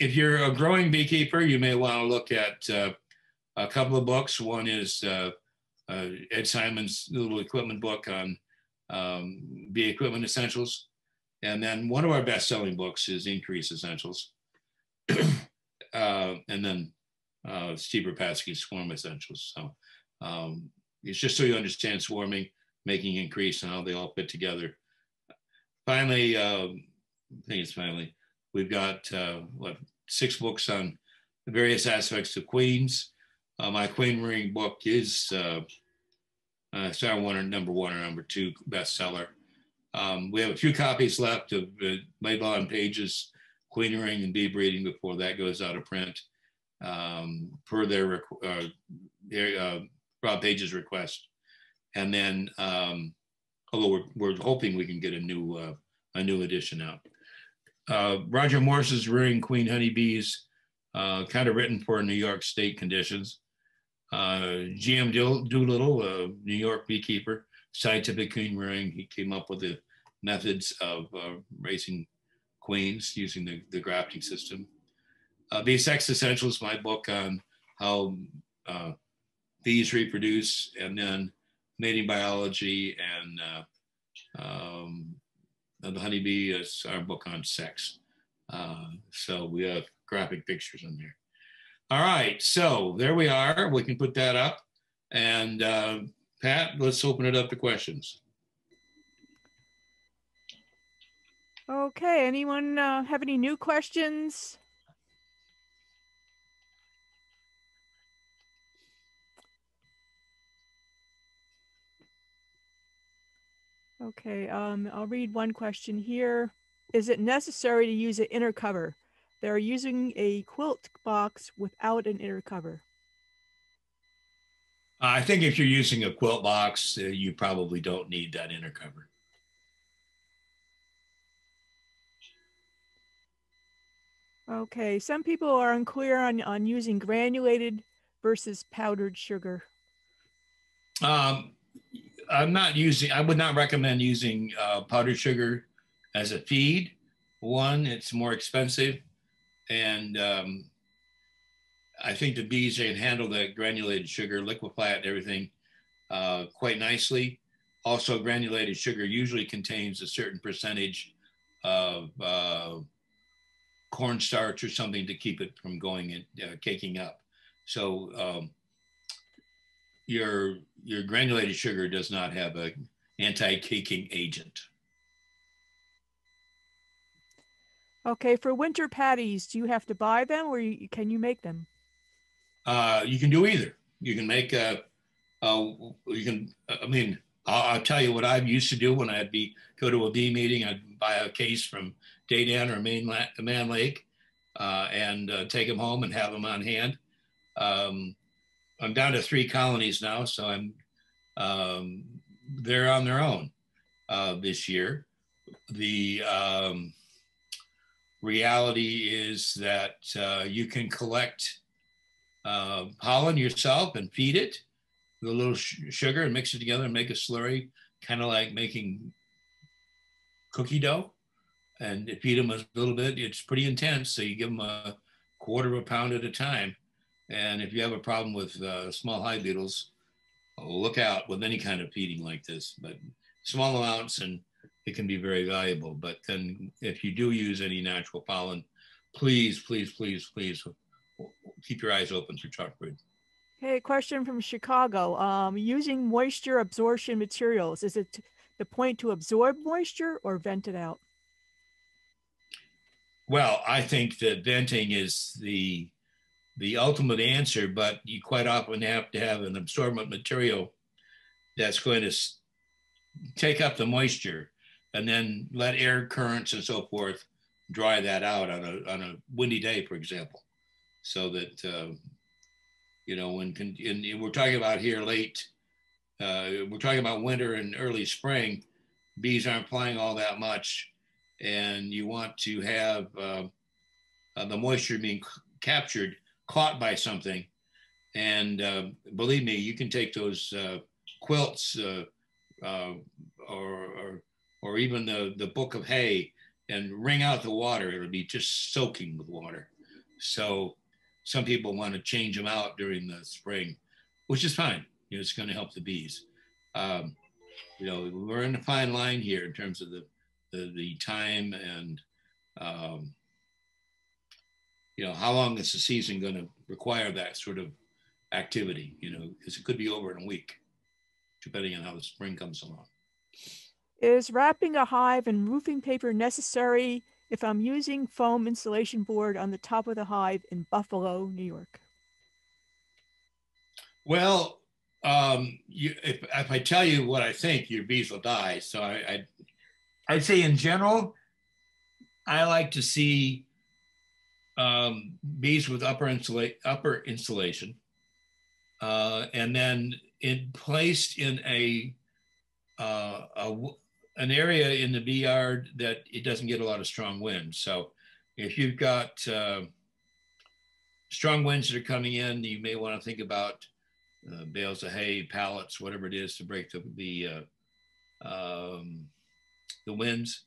If you're a growing beekeeper, you may want to look at a couple of books. One is Ed Simon's little equipment book on bee equipment essentials. And then one of our best-selling books is Increase Essentials. And then Steve Rapatsky's Swarm Essentials. So it's just so you understand swarming, making increase, and how they all fit together. Finally, I think it's finally, we've got 6 books on the various aspects of queens. My queen rearing book is Star One, number 1 or number 2 bestseller. We have a few copies left of Label on Pages, Queen Rearing and Bee Breeding before that goes out of print, per their Rob Page's request. And then, although we're hoping we can get a new edition out. Roger Morse's Rearing Queen Honeybees, kind of written for New York State conditions. GM Doolittle, New York beekeeper, scientific queen rearing. He came up with the methods of raising queens using the grafting system. Bee Sex Essentials, my book on how bees reproduce, and then mating biology, and the honeybee is our book on sex. So we have graphic pictures in there. All right, so there we are. We can put that up. And Pat, let's open it up to questions. Okay, anyone have any new questions? Okay, I'll read one question here. Is it necessary to use an inner cover? They're using a quilt box without an inner cover. I think if you're using a quilt box, you probably don't need that inner cover. Okay, some people are unclear on using granulated versus powdered sugar. I would not recommend using powdered sugar as a feed. One, it's more expensive, and I think the bees can handle the granulated sugar, liquefy it and everything quite nicely. Also, granulated sugar usually contains a certain percentage of cornstarch or something to keep it from going and caking up. So your granulated sugar does not have an anti-caking agent. Okay, for winter patties, do you have to buy them, or can you make them? You can do either. You can make I'll tell you what I used to do when I'd go to a bee meeting. I'd buy a case from Daydan or Man Lake and take them home and have them on hand. I'm down to 3 colonies now, so they're on their own this year. The reality is that you can collect pollen yourself and feed it with a little sugar and mix it together and make a slurry, kind of like making cookie dough, and feed them a little bit. It's pretty intense, so you give them a quarter of a pound at a time. And if you have a problem with small hive beetles, look out with any kind of feeding like this, but small amounts, and it can be very valuable. But then if you do use any natural pollen, please, please, please, please keep your eyes open for chalkbread. Hey, question from Chicago. Using moisture absorption materials, is it the point to absorb moisture or vent it out? Well, I think that venting is the the ultimate answer, but you quite often have to have an absorbent material that's going to take up the moisture and then let air currents and so forth dry that out on a windy day, for example. So that, you know, we're talking about here late, we're talking about winter and early spring, bees aren't flying all that much, and you want to have the moisture being captured, caught by something. And believe me, you can take those quilts uh, or even the book of hay and wring out the water. It'll be just soaking with water. So some people want to change them out during the spring, which is fine. You know, it's going to help the bees. Um, you know, we're in a fine line here in terms of the time and you know, how long is the season going to require that sort of activity? You know, because it could be over in a week, depending on how the spring comes along. Is wrapping a hive in roofing paper necessary if I'm using foam insulation board on the top of the hive in Buffalo, New York? Well, if I tell you what I think, your bees will die. So I'd say in general, I like to see bees with upper insulation, and then placed in an area in the bee yard that it doesn't get a lot of strong wind. So if you've got strong winds that are coming in, you may want to think about bales of hay, pallets, whatever it is to break the winds.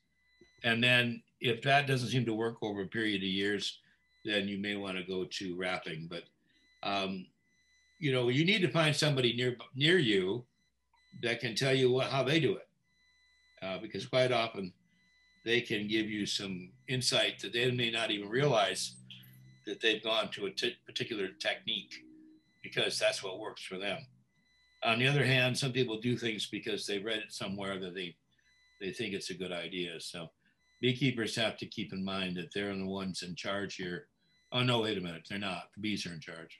And then if that doesn't seem to work over a period of years, then you may want to go to wrapping. But you know, you need to find somebody near you that can tell you how they do it, because quite often they can give you some insight that they may not even realize that they've gone to a particular technique because that's what works for them. On the other hand, some people do things because they read it somewhere that they think it's a good idea. So beekeepers have to keep in mind that they're the ones in charge here. Oh, no, wait a minute. They're not. The bees are in charge.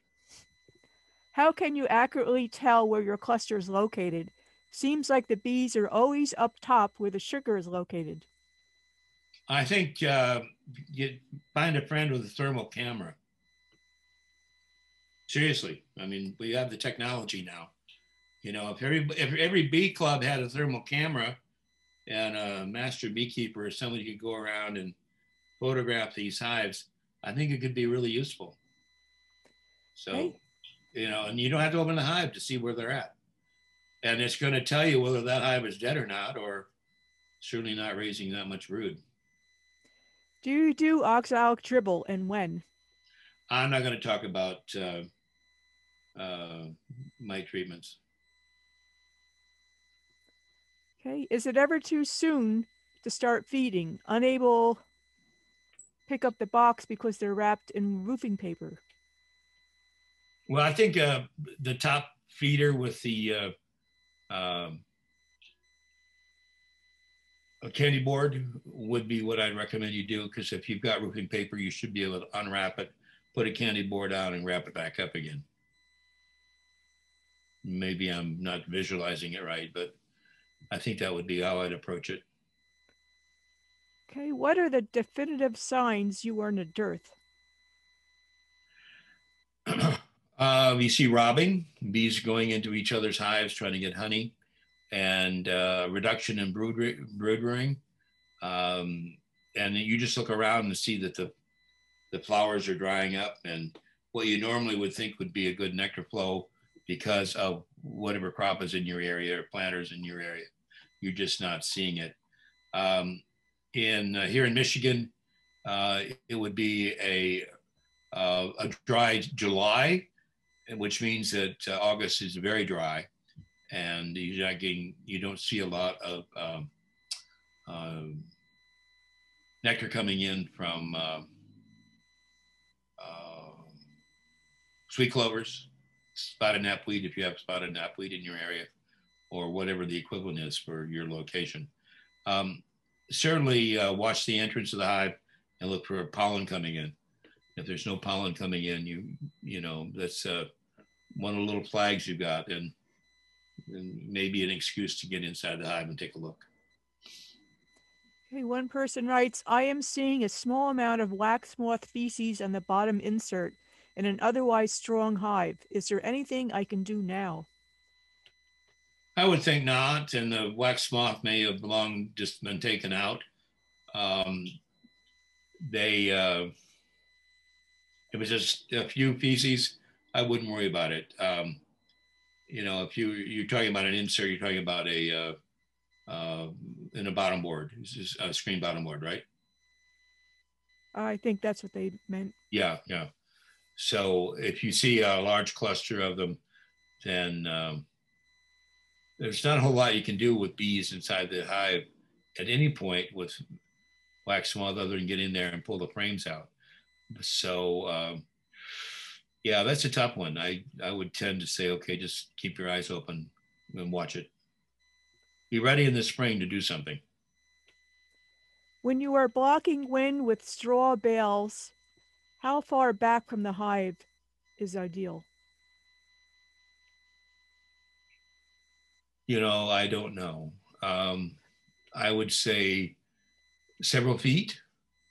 How can you accurately tell where your cluster is located? Seems like the bees are always up top where the sugar is located. I think you find a friend with a thermal camera. Seriously. I mean, we have the technology now. You know, if every bee club had a thermal camera and a master beekeeper or somebody could go around and photograph these hives, I think it could be really useful. So, Okay. you know, and you don't have to open the hive to see where they're at. And it's going to tell you whether that hive is dead or not, or certainly not raising that much brood. Do you do oxalic dribble and when? I'm not going to talk about mite treatments. Okay. Is it ever too soon to start feeding? Unable pick up the box because they're wrapped in roofing paper. Well, I think the top feeder with the a candy board would be what I'd recommend you do, because if you've got roofing paper, you should be able to unwrap it, put a candy board on, and wrap it back up again. Maybe I'm not visualizing it right, but I think that would be how I'd approach it. Okay. What are the definitive signs you are in a dearth? You see robbing, bees going into each other's hives trying to get honey, and reduction in brood rearing. And you just look around and see that the flowers are drying up, and what you normally would think would be a good nectar flow because of whatever crop is in your area or planters in your area, you're just not seeing it. Here in Michigan, it would be a dry July, which means that August is very dry, and you don't see a lot of nectar coming in from sweet clovers, spotted knapweed if you have spotted knapweed in your area, or whatever the equivalent is for your location. Certainly watch the entrance of the hive and look for pollen coming in. If there's no pollen coming in, that's one of the little flags you got, and maybe an excuse to get inside the hive and take a look. Okay, one person writes, I am seeing a small amount of wax moth feces on the bottom insert in an otherwise strong hive. Is there anything I can do now? I would think not, and the wax moth may have long just been taken out. Um, they, if it's just a few feces, I wouldn't worry about it. If you're talking about an insert, you're talking about in a bottom board, a screen bottom board, right? I think that's what they meant. Yeah, yeah. So if you see a large cluster of them, then there's not a whole lot you can do with bees inside the hive at any point with wax moth other than get in there and pull the frames out. So yeah, that's a tough one. I would tend to say, okay, just keep your eyes open and watch it. Be ready in the spring to do something. When you are blocking wind with straw bales, how far back from the hive is ideal? I don't know. Um, I would say several feet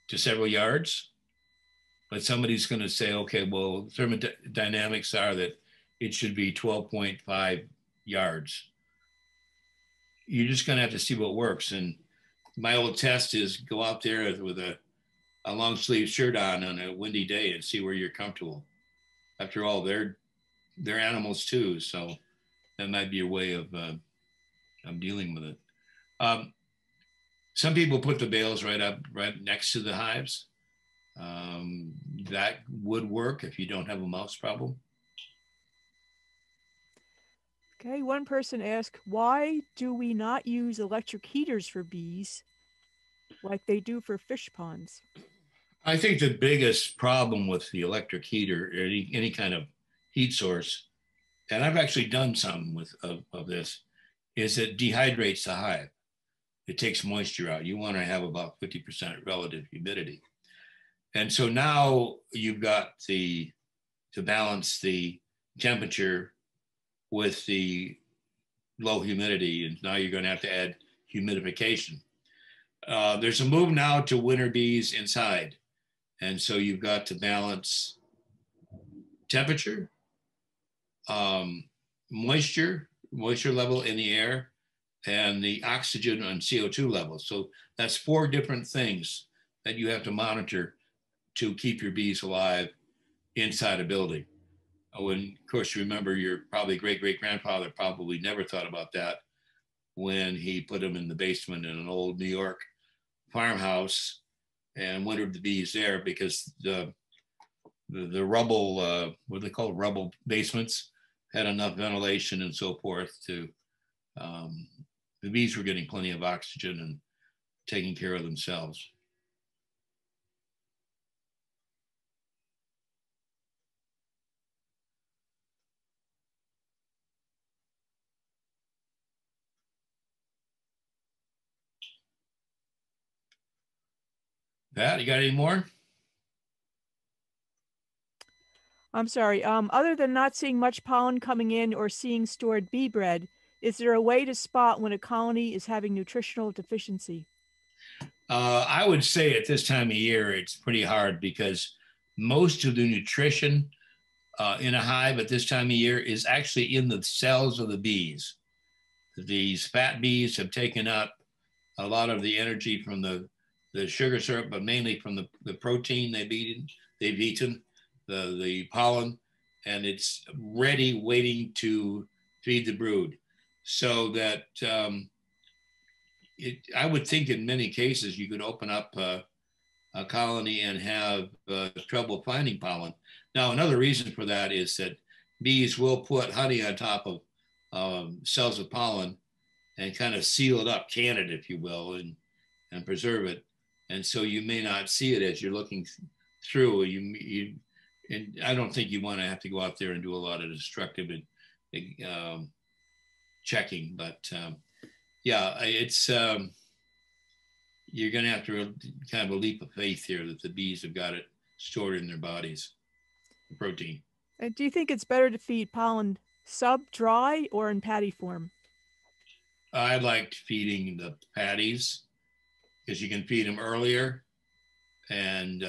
to several yards, but somebody's going to say, okay, well, thermodynamics are that it should be 12.5 yards. You're just going to have to see what works. And my old test is go out there with a long sleeve shirt on a windy day and see where you're comfortable. After all, they're animals too, so that might be a way of dealing with it. Um, some people put the bales right next to the hives. That would work if you don't have a mouse problem. Okay, one person asked, why do we not use electric heaters for bees like they do for fish ponds? I think the biggest problem with the electric heater, or any kind of heat source, and I've actually done some of this, is it dehydrates the hive. It takes moisture out. You want to have about 50% relative humidity. And so now you've got to balance the temperature with the low humidity, and now you're going to have to add humidification. There's a move now to winter bees inside, and so you've got to balance temperature, moisture level in the air, and the oxygen and CO2 levels. So that's 4 different things that you have to monitor to keep your bees alive inside a building. When, of course, you remember your probably great-great-grandfather probably never thought about that when he put them in the basement in an old New York farmhouse and wintered the bees there, because the rubble, what are they called, rubble basements, had enough ventilation and so forth to, the bees were getting plenty of oxygen and taking care of themselves. Pat, you got any more? I'm sorry. Other than not seeing much pollen coming in or seeing stored bee bread, is there a way to spot when a colony is having nutritional deficiency? I would say at this time of year, it's pretty hard because most of the nutrition in a hive at this time of year is actually in the cells of the bees. These fat bees have taken up a lot of the energy from the sugar syrup, but mainly from the protein they've eaten, the pollen, and it's ready, waiting to feed the brood. So that I would think in many cases you could open up a colony and have trouble finding pollen. Now, another reason for that is that bees will put honey on top of cells of pollen and kind of seal it up, can it, if you will, and preserve it. And so you may not see it as you're looking through. And I don't think you want to have to go out there and do a lot of destructive checking. But yeah, it's you're going to have to kind of a leap of faith here that the bees have got it stored in their bodies, the protein. And do you think it's better to feed pollen sub-dry or in patty form? I liked feeding the patties because you can feed them earlier, and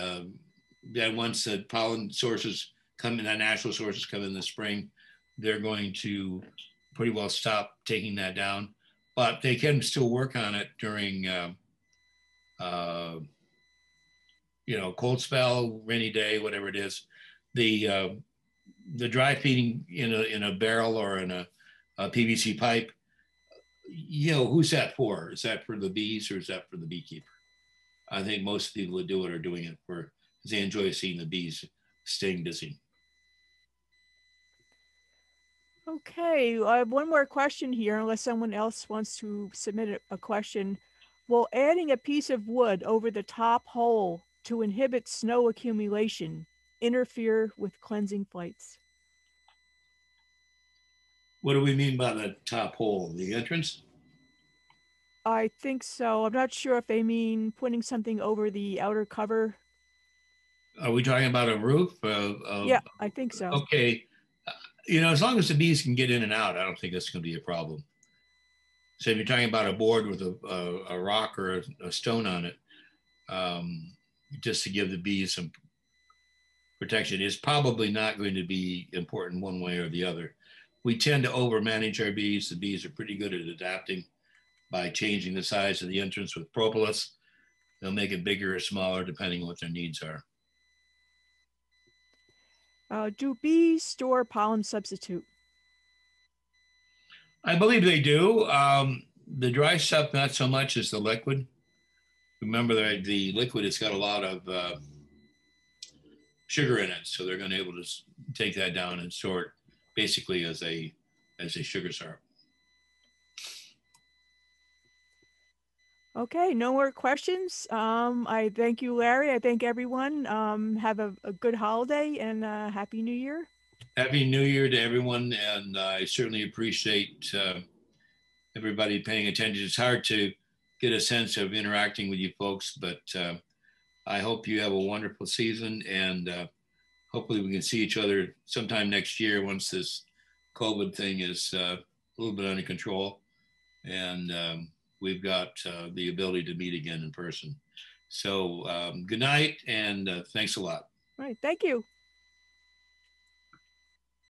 then once the pollen sources come in, the natural sources come in the spring, they're going to pretty well stop taking that down. But they can still work on it during, uh, cold spell, rainy day, whatever it is. The dry feeding in a barrel or in a PVC pipe, who's that for? Is that for the bees or is that for the beekeeper? I think most people that do it are doing it for because they enjoy seeing the bees staying busy. Okay, I have one more question here, unless someone else wants to submit a question. Will adding a piece of wood over the top hole to inhibit snow accumulation interfere with cleansing flights? What do we mean by the top hole? The entrance? I think so. I'm not sure if they mean putting something over the outer cover. Are we talking about a roof? Yeah, I think so. Okay. As long as the bees can get in and out, I don't think that's going to be a problem. So if you're talking about a board with a rock or a stone on it, just to give the bees some protection, is probably not going to be important one way or the other. We tend to overmanage our bees. The bees are pretty good at adapting by changing the size of the entrance with propolis. They'll make it bigger or smaller depending on what their needs are. Do bees store pollen substitute? I believe they do. The dry stuff, not so much as the liquid. Remember that the liquid has got a lot of sugar in it, so they're going to be able to take that down and store it basically as a sugar syrup. Okay, no more questions. I thank you, Larry. I thank everyone. Have a good holiday and Happy New Year. Happy New Year to everyone, and I certainly appreciate everybody paying attention. It's hard to get a sense of interacting with you folks, but I hope you have a wonderful season, and hopefully we can see each other sometime next year once this COVID thing is a little bit under control, and we've got the ability to meet again in person. So good night, and thanks a lot. All right, thank you.